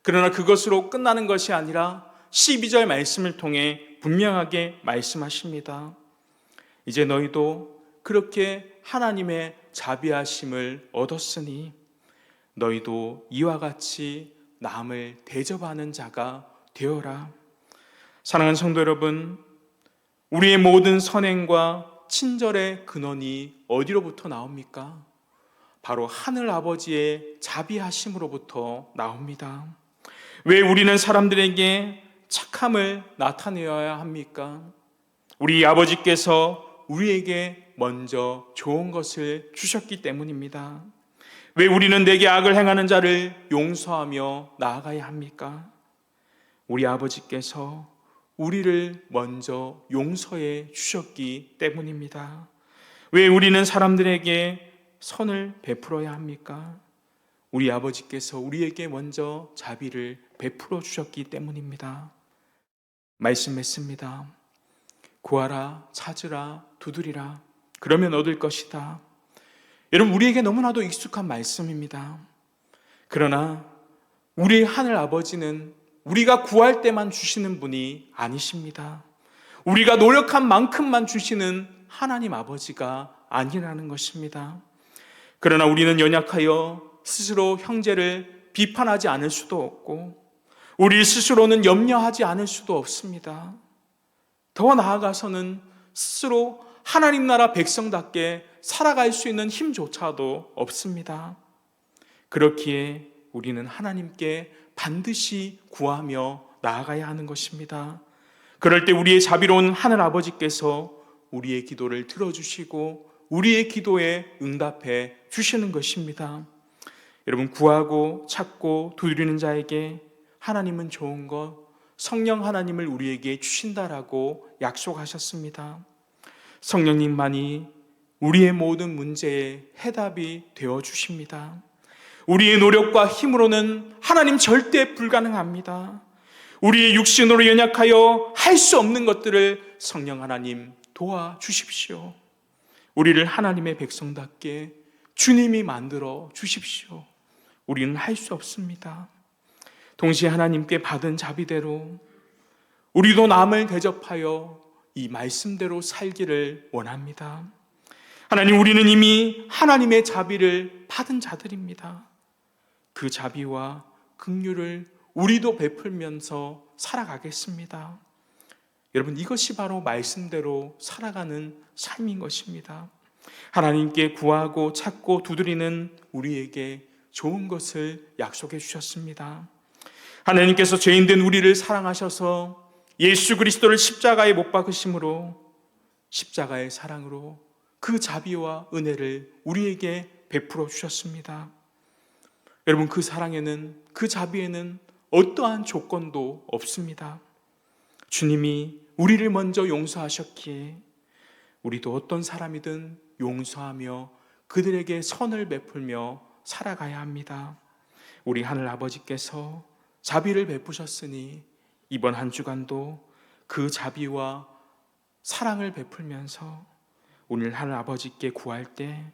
C: 그러나 그것으로 끝나는 것이 아니라 12절 말씀을 통해 분명하게 말씀하십니다. 이제 너희도 그렇게 하나님의 자비하심을 얻었으니 너희도 이와 같이 남을 대접하는 자가 되어라. 사랑하는 성도 여러분, 우리의 모든 선행과 친절의 근원이 어디로부터 나옵니까? 바로 하늘 아버지의 자비하심으로부터 나옵니다. 왜 우리는 사람들에게 착함을 나타내어야 합니까? 우리 아버지께서 우리에게 먼저 좋은 것을 주셨기 때문입니다. 왜 우리는 내게 악을 행하는 자를 용서하며 나아가야 합니까? 우리 아버지께서 우리를 먼저 용서해 주셨기 때문입니다. 왜 우리는 사람들에게 선을 베풀어야 합니까? 우리 아버지께서 우리에게 먼저 자비를 베풀어 주셨기 때문입니다. 말씀했습니다. 구하라, 찾으라, 두드리라. 그러면 얻을 것이다. 여러분, 우리에게 너무나도 익숙한 말씀입니다. 그러나 우리 하늘 아버지는 우리가 구할 때만 주시는 분이 아니십니다. 우리가 노력한 만큼만 주시는 하나님 아버지가 아니라는 것입니다. 그러나 우리는 연약하여 스스로 형제를 비판하지 않을 수도 없고 우리 스스로는 염려하지 않을 수도 없습니다. 더 나아가서는 스스로 하나님 나라 백성답게 살아갈 수 있는 힘조차도 없습니다. 그렇기에 우리는 하나님께 반드시 구하며 나아가야 하는 것입니다. 그럴 때 우리의 자비로운 하늘 아버지께서 우리의 기도를 들어주시고 우리의 기도에 응답해 주시는 것입니다. 여러분, 구하고 찾고 두드리는 자에게 하나님은 좋은 것, 성령 하나님을 우리에게 주신다라고 약속하셨습니다. 성령님만이 우리의 모든 문제에 해답이 되어 주십니다. 우리의 노력과 힘으로는 하나님 절대 불가능합니다. 우리의 육신으로 연약하여 할 수 없는 것들을 성령 하나님 도와주십시오. 우리를 하나님의 백성답게 주님이 만들어 주십시오. 우리는 할 수 없습니다. 동시에 하나님께 받은 자비대로 우리도 남을 대접하여 이 말씀대로 살기를 원합니다. 하나님, 우리는 이미 하나님의 자비를 받은 자들입니다. 그 자비와 긍휼을 우리도 베풀면서 살아가겠습니다. 여러분, 이것이 바로 말씀대로 살아가는 삶인 것입니다. 하나님께 구하고 찾고 두드리는 우리에게 좋은 것을 약속해 주셨습니다. 하나님께서 죄인된 우리를 사랑하셔서 예수 그리스도를 십자가에 못 박으심으로 십자가의 사랑으로 그 자비와 은혜를 우리에게 베풀어 주셨습니다. 여러분, 그 사랑에는, 그 자비에는 어떠한 조건도 없습니다. 주님이 우리를 먼저 용서하셨기에 우리도 어떤 사람이든 용서하며 그들에게 선을 베풀며 살아가야 합니다. 우리 하늘 아버지께서 자비를 베푸셨으니 이번 한 주간도 그 자비와 사랑을 베풀면서 오늘 하늘 아버지께 구할 때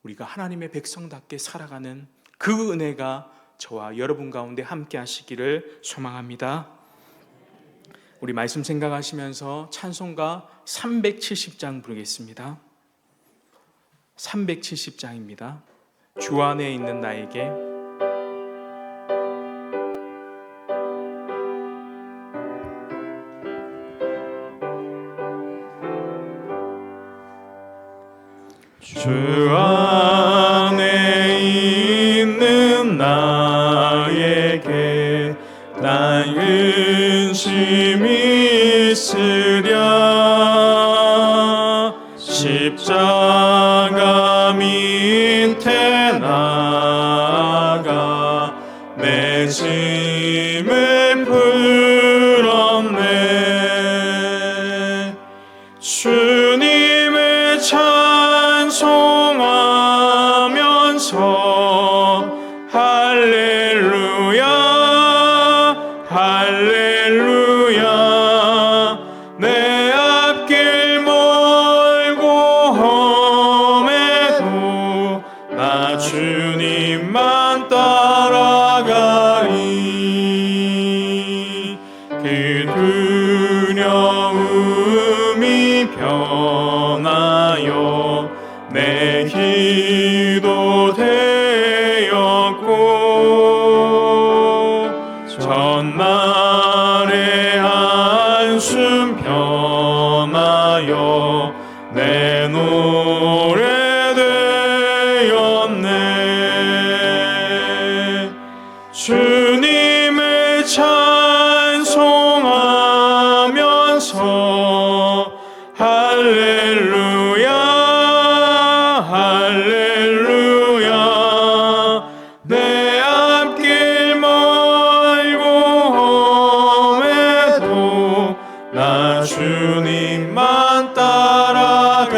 C: 우리가 하나님의 백성답게 살아가는 그 은혜가 저와 여러분 가운데 함께 하시기를 소망합니다. 우리 말씀 생각하시면서 찬송가 370장 부르겠습니다. 370장입니다. 주 안에 있는 나에게. 주 안에 있는 나에게 난 근심이 있으랴. 십자가 밑에 나아가 내 짐을 풀었네. 주님을 찬송하면서 할렐루야 할렐루야. 내 앞길 멀고 험해도 나 주님만 따라가리. 그 두려움이 변하여 내 기도 되었고 전날의 한숨 변하여 내 노래 되었네. 주님을 찬송하면서 할렐루야 할렐루야. 내 앞길 멀고 험해도 나 주님만 따라가리.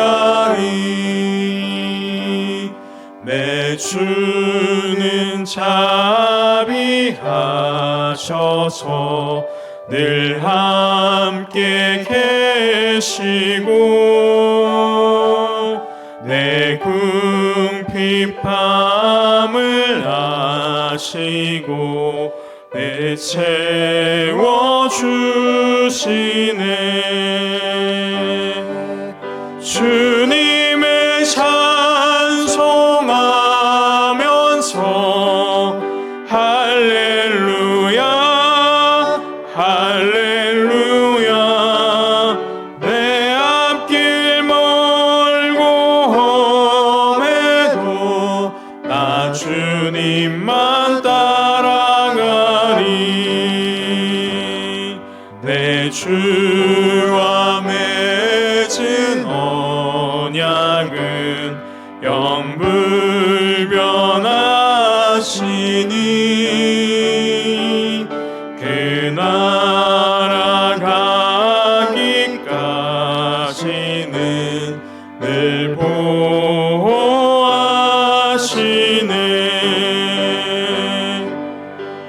C: 내 주는 자비하셔서 늘 함께 계시고 내 궁핍함을 아시고 내 채워주시네. 주님을 찬송하면서 할렐루야 할렐루야. 내 앞길 멀고 험해도 나 주님만 따라가리. 내 주와 맺은 언약은 영불변하시니 그 나라 가기까지는 늘 보호하시네.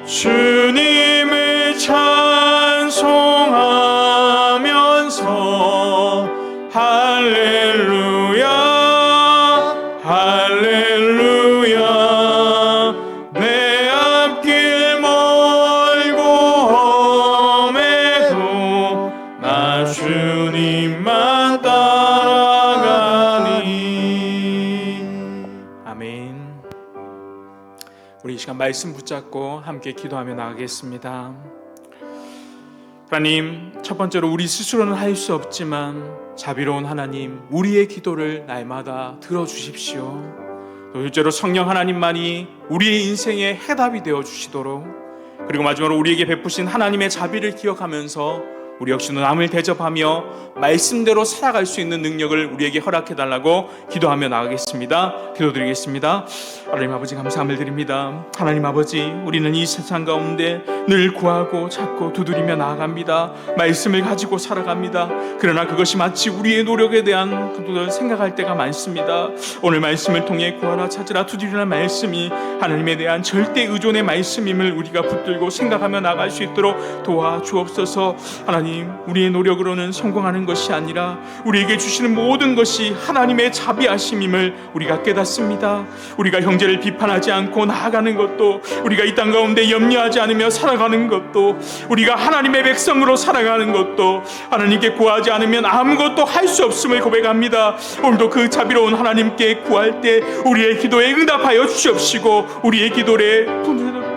C: 주님을 찬송하면서 할렐루야 할렐루야. 내 앞길 멀고 험해도 나 주님만 따라가니. 아멘. 우리 이 시간 말씀 붙잡고 함께 기도하며 나가겠습니다. 하나님, 첫 번째로 우리 스스로는 할 수 없지만 자비로운 하나님, 우리의 기도를 날마다 들어주십시오. 또 둘째로 성령 하나님만이 우리의 인생의 해답이 되어주시도록, 그리고 마지막으로 우리에게 베푸신 하나님의 자비를 기억하면서 우리 역시도 남을 대접하며 말씀대로 살아갈 수 있는 능력을 우리에게 허락해달라고 기도하며 나가겠습니다. 기도드리겠습니다. 하나님 아버지, 감사함을 드립니다. 하나님 아버지, 우리는 이 세상 가운데 늘 구하고 찾고 두드리며 나아갑니다. 말씀을 가지고 살아갑니다. 그러나 그것이 마치 우리의 노력에 대한 것을 생각할 때가 많습니다. 오늘 말씀을 통해 구하라 찾으라 두드리라 말씀이 하나님에 대한 절대 의존의 말씀임을 우리가 붙들고 생각하며 나갈 수 있도록 도와주옵소서. 하나님, 우리의 노력으로는 성공하는 것이 아니라 우리에게 주시는 모든 것이 하나님의 자비하심임을 우리가 깨닫습니다. 우리가 형제를 비판하지 않고 나아가는 것도, 우리가 이 땅 가운데 염려하지 않으며 살아가는 것도, 우리가 하나님의 백성으로 살아가는 것도, 하나님께 구하지 않으면 아무것도 할 수 없음을 고백합니다. 오늘도 그 자비로운 하나님께 구할 때 우리의 기도에 응답하여 주시옵시고, 우리의 기도에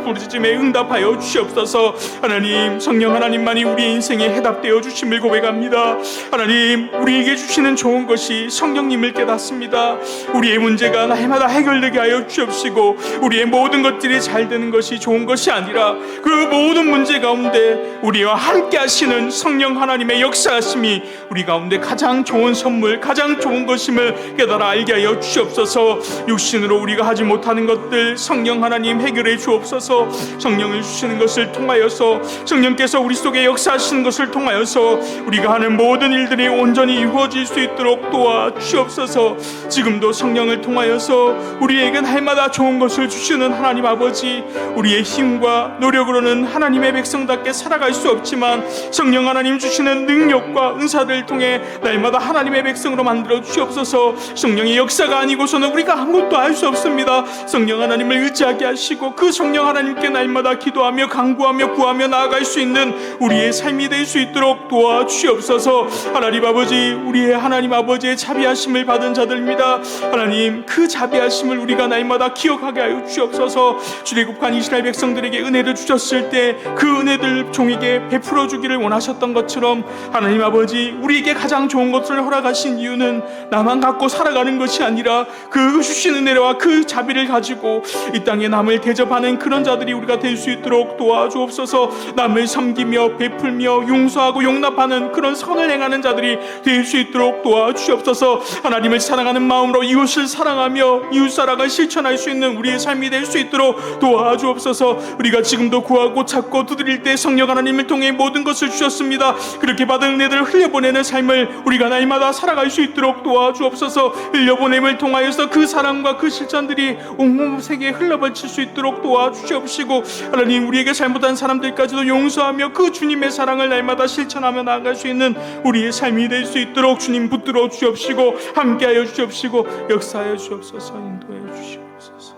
C: 부르짖음에 응답하여 주시옵소서. 하나님, 성령 하나님만이 우리의 인생에 해답되어 주심을 고백합니다. 하나님, 우리에게 주시는 좋은 것이 성령님을 깨닫습니다. 우리의 문제가 날마다 해결되게 하여 주시옵시고, 우리의 모든 것들이 잘 되는 것이 좋은 것이 아니라 그 모든 문제 가운데 우리와 함께 하시는 성령 하나님의 역사하심이 우리 가운데 가장 좋은 선물, 가장 좋은 것임을 깨달아 알게 하여 주시옵소서. 육신으로 우리가 하지 못하는 것들 성령 하나님 해결해 주옵소서. 성령을 주시는 것을 통하여서, 성령께서 우리 속에 역사하시는 것을 통하여서 우리가 하는 모든 일들이 온전히 이루어질 수 있도록 도와주옵소서. 지금도 성령을 통하여서 우리에게 날마다 좋은 것을 주시는 하나님 아버지, 우리의 힘과 노력으로는 하나님의 백성답게 살아갈 수 없지만 성령 하나님 주시는 능력과 은사들을 통해 날마다 하나님의 백성으로 만들어 주시옵소서. 성령의 역사가 아니고서는 우리가 아무것도 할 수 없습니다. 성령 하나님을 의지하게 하시고 그 성령 하나님께 날마다 기도하며 간구하며 구하며 나아갈 수 있는 우리의 삶이 될 수 있도록 도와주시옵소서. 하나님 아버지, 우리의 하나님 아버지의 자비하심을 받은 자들입니다. 하나님, 그 자비하심을 우리가 날마다 기억하게 하여 주시옵소서. 출애굽한 이스라엘 백성들에게 은혜를 주셨을 때 그 은혜들 종에게 베풀어 주기를 원하셨던 것처럼 하나님 아버지, 우리에게 가장 좋은 것을 허락하신 이유는 나만 갖고 살아가는 것이 아니라 그 주신 은혜와 그 자비를 가지고 이 땅에 남을 대접하는 그런 자들이 우리가 될 수 있도록 도와주옵소서. 남을 섬기며 베풀며 용서하고 용납하는 그런 선을 행하는 자들이 될 수 있도록 도와주옵소서. 하나님을 사랑하는 마음으로 이웃을 사랑하며 이웃사랑을 실천할 수 있는 우리의 삶이 될 수 있도록 도와주옵소서. 우리가 지금도 구하고 찾고 두드릴 때 성령 하나님을 통해 모든 것을 주셨습니다. 그렇게 받은 은혜들을 흘려보내는 삶을 우리가 날마다 살아갈 수 있도록 도와주옵소서. 흘려보냄을 통하여서 그 사랑과 그 실천들이 온 세계에 흘러발칠 수 있도록 도와주시옵시고, 하나님, 우리에게 잘못한 사람들까지도 용서하며 그 주님의 사랑을 날마다 실천하며 나아갈 수 있는 우리의 삶이 될 수 있도록 주님 붙들어 주시옵시고, 함께하여 주시옵시고, 역사하여 주옵소서. 인도하여 주시옵소서.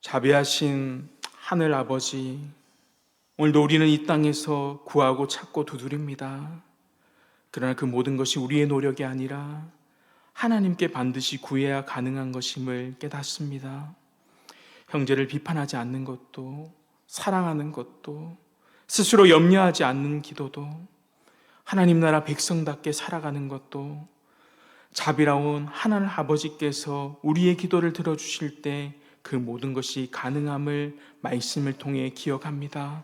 C: 자비하신 하늘 아버지, 오늘도 우리는 이 땅에서 구하고 찾고 두드립니다. 그러나 그 모든 것이 우리의 노력이 아니라 하나님께 반드시 구해야 가능한 것임을 깨닫습니다. 형제를 비판하지 않는 것도, 사랑하는 것도, 스스로 염려하지 않는 기도도, 하나님 나라 백성답게 살아가는 것도, 자비로운 하나님 아버지께서 우리의 기도를 들어주실 때 그 모든 것이 가능함을 말씀을 통해 기억합니다.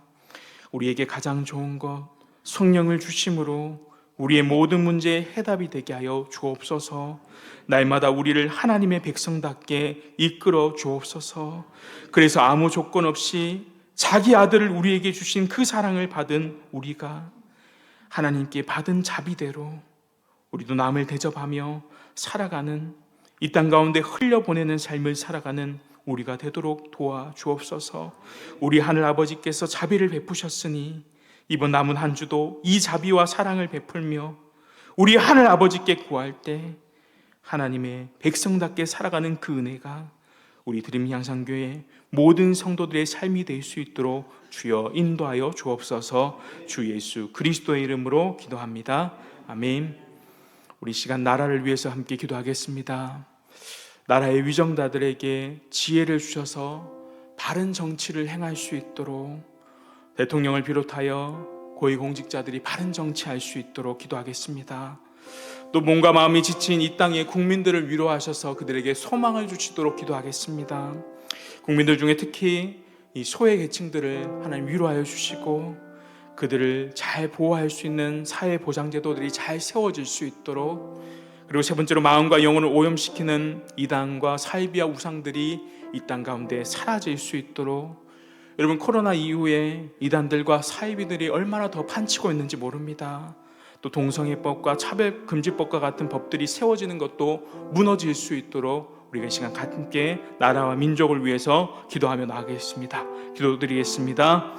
C: 우리에게 가장 좋은 것, 성령을 주심으로 우리의 모든 문제에 해답이 되게 하여 주옵소서. 날마다 우리를 하나님의 백성답게 이끌어 주옵소서. 그래서 아무 조건 없이 자기 아들을 우리에게 주신 그 사랑을 받은 우리가 하나님께 받은 자비대로 우리도 남을 대접하며 살아가는, 이 땅 가운데 흘려보내는 삶을 살아가는 우리가 되도록 도와주옵소서. 우리 하늘 아버지께서 자비를 베푸셨으니 이번 남은 한 주도 이 자비와 사랑을 베풀며 우리 하늘 아버지께 구할 때 하나님의 백성답게 살아가는 그 은혜가 우리 드림 향상교회 모든 성도들의 삶이 될 수 있도록 주여 인도하여 주옵소서. 주 예수 그리스도의 이름으로 기도합니다. 아멘. 우리 시간 나라를 위해서 함께 기도하겠습니다. 나라의 위정자들에게 지혜를 주셔서 바른 정치를 행할 수 있도록, 대통령을 비롯하여 고위공직자들이 바른 정치할 수 있도록 기도하겠습니다. 또 몸과 마음이 지친 이 땅의 국민들을 위로하셔서 그들에게 소망을 주시도록 기도하겠습니다. 국민들 중에 특히 이 소외 계층들을 하나님 위로하여 주시고 그들을 잘 보호할 수 있는 사회 보장 제도들이 잘 세워질 수 있도록, 그리고 세 번째로 마음과 영혼을 오염시키는 이단과 사이비와 우상들이 이 땅 가운데 사라질 수 있도록. 여러분, 코로나 이후에 이단들과 사이비들이 얼마나 더 판치고 있는지 모릅니다. 또 동성애법과 차별금지법과 같은 법들이 세워지는 것도 무너질 수 있도록 우리가 이 시간 함께 나라와 민족을 위해서 기도하며 나가겠습니다. 기도드리겠습니다.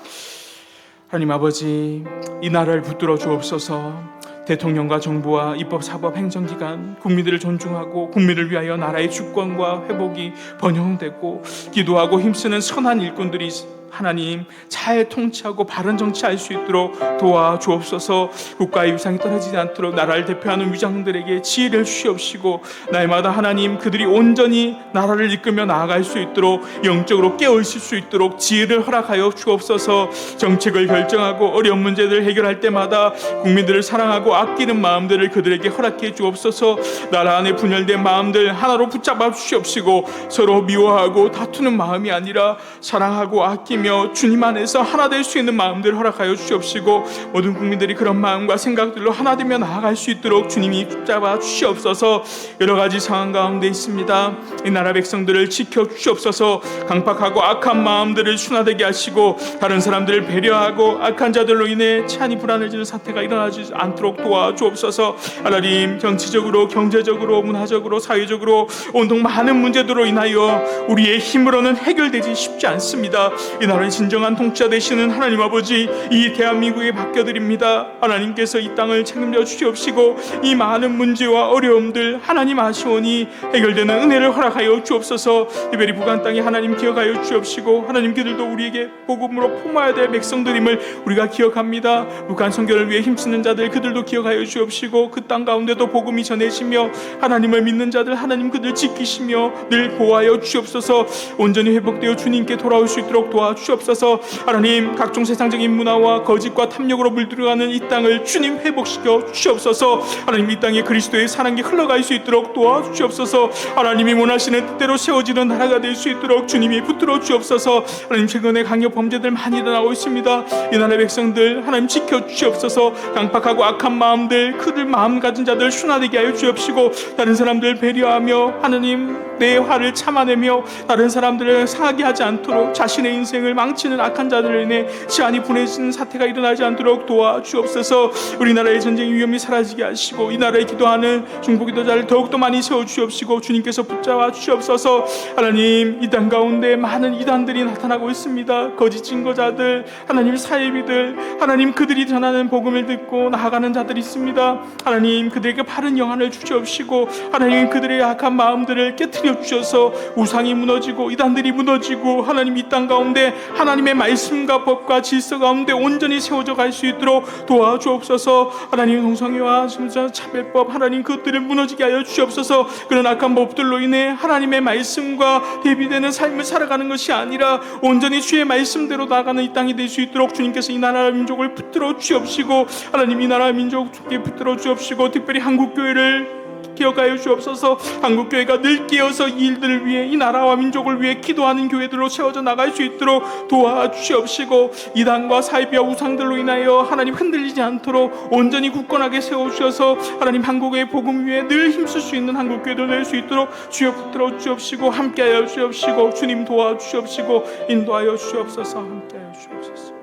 C: 하나님 아버지, 이 나라를 붙들어 주옵소서. 대통령과 정부와 입법, 사법, 행정기관, 국민들을 존중하고 국민을 위하여 나라의 주권과 회복이 번영되고 기도하고 힘쓰는 선한 일꾼들이 하나님 잘 통치하고 바른 정치할 수 있도록 도와주옵소서. 국가의 위상이 떨어지지 않도록 나라를 대표하는 위장들에게 지혜를 주시옵시고 날마다 하나님 그들이 온전히 나라를 이끌며 나아갈 수 있도록 영적으로 깨어있을 수 있도록 지혜를 허락하여 주옵소서. 정책을 결정하고 어려운 문제들을 해결할 때마다 국민들을 사랑하고 아끼는 마음들을 그들에게 허락해 주옵소서. 나라 안에 분열된 마음들 하나로 붙잡아 주시옵시고 서로 미워하고 다투는 마음이 아니라 사랑하고 아끼며 주님 안에서 하나 될 수 있는 마음들을 허락하여 주시옵시고 모든 국민들이 그런 마음과 생각들로 하나 되며 나아갈 수 있도록 주님이 붙잡아 주시옵소서. 여러 가지 상황 가운데 있습니다. 이 나라 백성들을 지켜 주시옵소서. 강팍하고 악한 마음들을 순화되게 하시고 다른 사람들을 배려하고 악한 자들로 인해 치안이 불안해지는 사태가 일어나지 않도록 도와주옵소서. 하나님, 정치적으로 경제적으로 문화적으로 사회적으로 온통 많은 문제들로 인하여 우리의 힘으로는 해결되지 쉽지 않습니다. 이 나라의 진정한 통치자 되시는 하나님 아버지, 이 대한민국에 맡겨드립니다. 하나님께서 이 땅을 책임져 주시옵시고 이 많은 문제와 어려움들 하나님 아시오니 해결되는 은혜를 허락하여 주옵소서. 이베리 북한 땅에 하나님 기억하여 주옵시고 하나님 그들도 우리에게 복음으로 품어야 될 백성들임을 우리가 기억합니다. 북한 선교를 위해 힘쓰는 자들 그들도 기억하여 주옵시고 그 땅 가운데도 복음이 전해지며 하나님을 믿는 자들 하나님 그들 지키시며 늘 보호하여 주옵소서. 온전히 회복되어 주님께 돌아올 수 있도록 도와주옵소서. 하나님, 각종 세상적인 문화와 거짓과 탐욕으로 물들어가는 이 땅을 주님 회복시켜 주옵소서. 하나님, 이 땅에 그리스도의 사랑이 흘러갈 수 있도록 도와주옵소서. 하나님이 원하시는 뜻대로 세워지는 나라가 될 수 있도록 주님이 붙들어 주옵소서. 하나님, 최근에 강력 범죄들 많이 일어나고 있습니다. 이 나라 백성들 하나님 지켜 주옵소서. 강팍하고 악한 마음들 그들 마음 가진 자들 순화되게 하여 주옵시고 다른 사람들 배려하며 하나님 내 화를 참아내며 다른 사람들을 상하게 하지 않도록 자신의 인생을 망치는 악한 자들로 인해 치안이 분해지는 사태가 일어나지 않도록 도와주옵소서. 우리나라의 전쟁 위험이 사라지게 하시고 이 나라에 기도하는 중보 기도자를 더욱더 많이 세워주옵시고 주님께서 붙잡아 주옵소서. 하나님, 이 땅 가운데 많은 이단들이 나타나고 있습니다. 거짓 증거자들, 하나님 사이비들, 하나님 그들이 전하는 복음을 듣고 나아가는 자들이 있습니다. 하나님, 그들에게 바른 영안을 주시옵시고 하나님 그들의 악한 마음들을 깨트려 주셔서 우상이 무너지고 이단들이 무너지고 하나님 이 땅 가운데 하나님의 말씀과 법과 질서 가운데 온전히 세워져 갈 수 있도록 도와주옵소서. 하나님, 동성애와 차별법 하나님 그것들을 무너지게 하여 주옵소서. 그런 악한 법들로 인해 하나님의 말씀과 대비되는 삶을 살아가는 것이 아니라 온전히 주의 말씀대로 나아가는 이 땅이 될 수 있도록 주님께서 이 나라 민족을 붙들어 주옵시고 하나님 이 나라 민족 주께 붙들어 주옵시고 특별히 한국교회를 기억하여 주옵소서. 한국교회가 늘 깨어서 이 일들을 위해 이 나라와 민족을 위해 기도하는 교회들로 세워져 나갈 수 있도록 도와주시옵시고 이단과 사이비와 우상들로 인하여 하나님 흔들리지 않도록 온전히 굳건하게 세워주셔서 하나님 한국의 복음 위에 늘 힘쓸 수 있는 한국교회들 될 수 있도록 주여 붙들어 주옵시고 함께하여 주옵시고 주님 도와주옵시고 인도하여 주옵소서. 함께하여 주옵소서.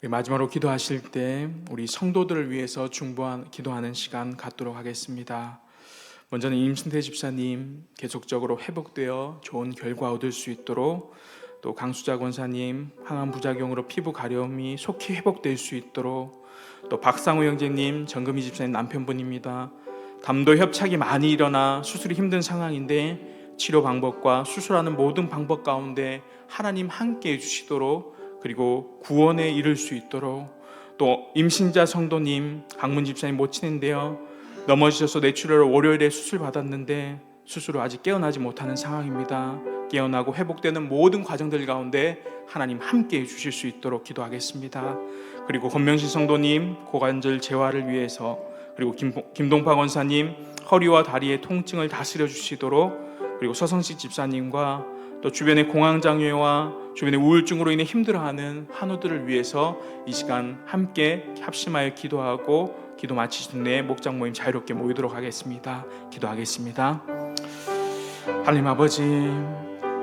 C: 마지막으로 기도하실 때 우리 성도들을 위해서 기도하는 시간 갖도록 하겠습니다. 먼저는 임순태 집사님 계속적으로 회복되어 좋은 결과 얻을 수 있도록, 또 강수자 권사님 항암 부작용으로 피부 가려움이 속히 회복될 수 있도록, 또 박상우 형제님 정금희 집사님 남편분입니다. 담도 협착이 많이 일어나 수술이 힘든 상황인데 치료 방법과 수술하는 모든 방법 가운데 하나님 함께 해주시도록, 그리고 구원에 이를 수 있도록, 또 임신자 성도님 강문 집사님 모친인데요, 넘어지셔서 뇌출혈 월요일에 수술 받았는데 수술 후 아직 깨어나지 못하는 상황입니다. 깨어나고 회복되는 모든 과정들 가운데 하나님 함께해 주실 수 있도록 기도하겠습니다. 그리고 권명신 성도님 고관절 재활을 위해서, 그리고 김동파 권사님 허리와 다리의 통증을 다스려 주시도록, 그리고 서성식 집사님과 또 주변의 공황장애와 주변의 우울증으로 인해 힘들어하는 환우들을 위해서 이 시간 함께 합심하여 기도하고 기도 마치신 후에 목장 모임 자유롭게 모이도록 하겠습니다. 기도하겠습니다. 하나님 아버지,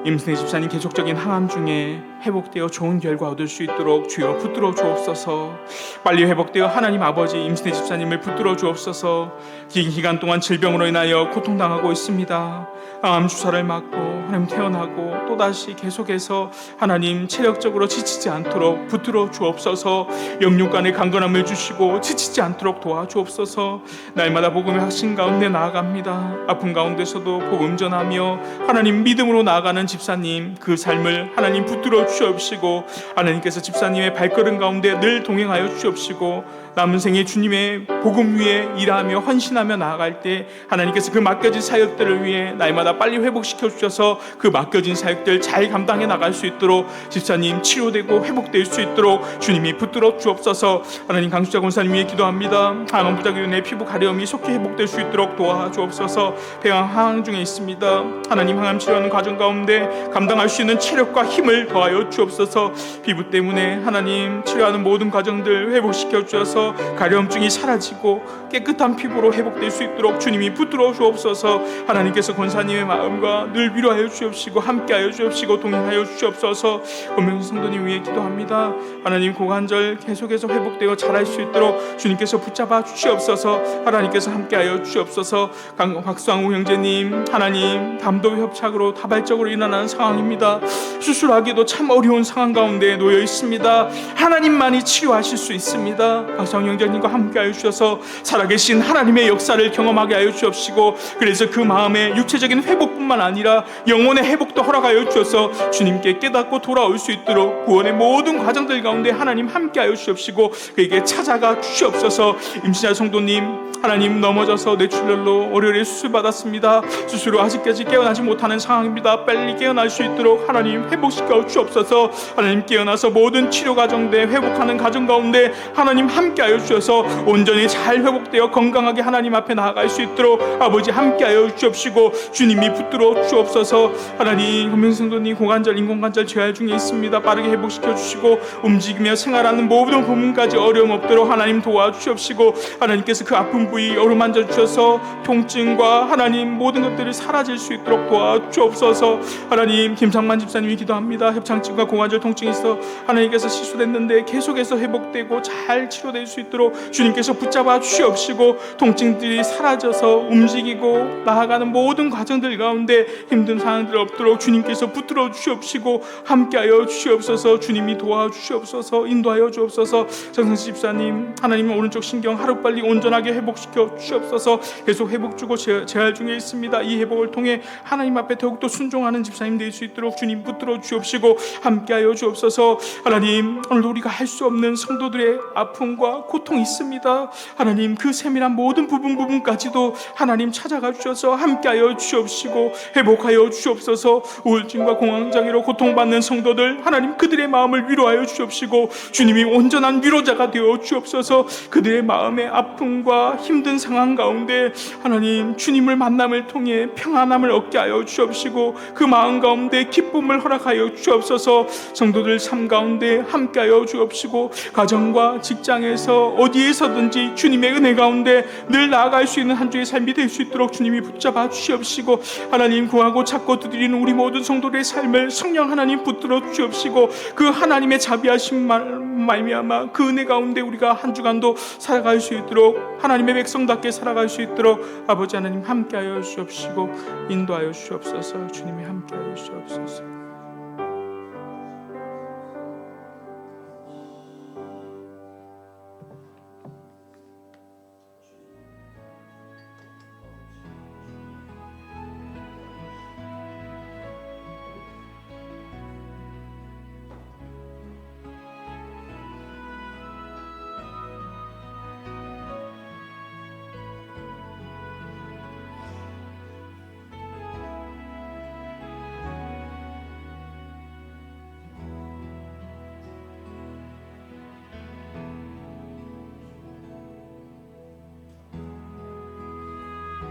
C: 임순애 집사님 계속적인 항암 중에 회복되어 좋은 결과 얻을 수 있도록 주여 붙들어 주옵소서. 빨리 회복되어 하나님 아버지 임순애 집사님을 붙들어 주옵소서. 긴 기간 동안 질병으로 인하여 고통당하고 있습니다. 암 주사를 맞고 하나님 퇴원하고 또다시 계속해서 하나님 체력적으로 지치지 않도록 붙들어 주옵소서. 영육간의 강건함을 주시고 지치지 않도록 도와주옵소서. 날마다 복음의 확신 가운데 나아갑니다. 아픈 가운데서도 복음 전하며 하나님 믿음으로 나아가는 집사님, 그 삶을 하나님 붙들어 주옵시고 하나님께서 집사님의 발걸음 가운데 늘 동행하여 주옵시고 남은 생에 주님의 복음 위에 일하며 헌신하며 나아갈 때 하나님께서 그 맡겨진 사역들을 위해 날마다 빨리 회복시켜 주셔서 그 맡겨진 사역들 잘 감당해 나갈 수 있도록 집사님 치료되고 회복될 수 있도록 주님이 붙들어 주옵소서. 하나님 강수자 권사님 위해 기도합니다. 항암 부작용으로 인해 피부 가려움이 속히 회복될 수 있도록 도와주옵소서. 폐암 항암 중에 있습니다. 하나님 항암 치료하는 과정 가운데 감당할 수 있는 체력과 힘을 더하여 주옵소서. 피부 때문에 하나님 치료하는 모든 과정들 회복시켜 주셔서 가려움증이 사라지고 깨끗한 피부로 회복될 수 있도록 주님이 붙들어 주옵소서. 하나님께서 권사님의 마음과 늘 위로하여 주옵시고 함께하여 주옵시고 동행하여 주옵소서. 권명신 성도님 위해 기도합니다. 하나님 고관절 계속해서 회복되어 잘할 수 있도록 주님께서 붙잡아 주시옵소서. 하나님께서 함께하여 주시옵소서. 박수왕우 형제님, 하나님 담도 협착으로 다발적으로 일어나는 상황입니다. 수술하기도 참 어려운 상황 가운데 놓여 있습니다. 하나님만이 치료하실 수 있습니다. 박수왕 형제님과 함께하여 주셔서 살아계신 하나님의 역사를 경험하게 하여 주옵시고, 그래서 그 마음의 육체적인 회복뿐만 아니라 영혼의 회복도 허락하여 주셔서 주님께 깨닫고 돌아올 수 있도록 구원의 모든 과정들 가운데 하나님 함께하여 주옵시고 그에게 찾아가 주시옵소서. 임신자 성도님, 하나님 넘어져서 뇌출혈로 월요일에 수술받았습니다. 수술 후 아직까지 깨어나지 못하는 상황입니다. 빨리 깨어날 수 있도록 하나님 회복시켜 주옵소서. 하나님 깨어나서 모든 치료 과정대 회복하는 과정 가운데 하나님 함께하여 주셔서 온전히 잘 회복되어 건강하게 하나님 앞에 나아갈 수 있도록 아버지 함께하여 주옵시고 주님이 붙들어 주옵소서. 하나님 권명성도님 고관절 인공관절 재활 중에 있습니다. 빠르게 회복시켜 주시고 움직이며 생활하는 모든 부분까지 어려움 없도록 하나님 도와주시옵시고 하나님께서 그 아픈 부위 어루만져 주셔서 통증과 하나님 모든 것들이 사라질 수 있도록 도와주옵소서. 하나님 김상만 집사님이 기도합니다. 협창증과 고관절 통증이 있어 하나님께서 시술했는데 계속해서 회복되고 잘 치료될 수 있도록 주님께서 붙잡아 주시옵시고 통증들이 사라져서 움직이고 나아가는 모든 과정들 가운데 힘든 상황들 없도록 주님께서 붙들어 주시옵시고 함께하여 주시옵소서. 주님이 도와주시옵소서. 인도하여 주옵소서. 정성수 집사님, 하나님 오른쪽 신경 하루빨리 온전하게 회복시켜 주시옵소서. 계속 회복 주고 재활 중에 있습니다. 이 회복을 통해 하나님 앞에 더욱더 순종하는 집사님 될 수 있도록 주님 붙들어 주옵시고 함께하여 주옵소서. 하나님 오늘 우리가 할 수 없는 성도들의 아픔과 고통이 있습니다. 하나님 그 세밀한 모든 부분까지도 하나님 찾아가 주셔서 함께하여 주옵시고 회복하여 주옵소서. 우울증과 공황장애로 고통받는 성도들 하나님 그들의 마음을 위로하여 주옵시고 주님이 온전한 위로자가 되어 주옵소서. 그들의 마음의 아픔과 힘든 상황 가운데 하나님 주님을 만남을 통해 평안함을 얻게 하여 주옵시고 그 마음 가운데 기쁨을 허락하여 주옵소서. 성도들 삶 가운데 함께하여 주옵시고 가정과 직장에서 어디에서든지 주님의 은혜 가운데 늘 나아갈 수 있는 한 주의 삶이 될 수 있도록 주님이 붙잡아 주시옵시고 하나님 구하고 찾고 두드리는 우리 모든 성도들의 삶을 성령 하나님 붙들어 주옵시고 그 하나님의 자비하신 말미암아 그 은혜 가운데 우리가 한 주간도 살아갈 수 있도록 하나님의 백성답게 살아갈 수 있도록 아버지 하나님 함께하여 주옵시고 인도하여 주옵소서. 주님이 함께하여 주옵소서.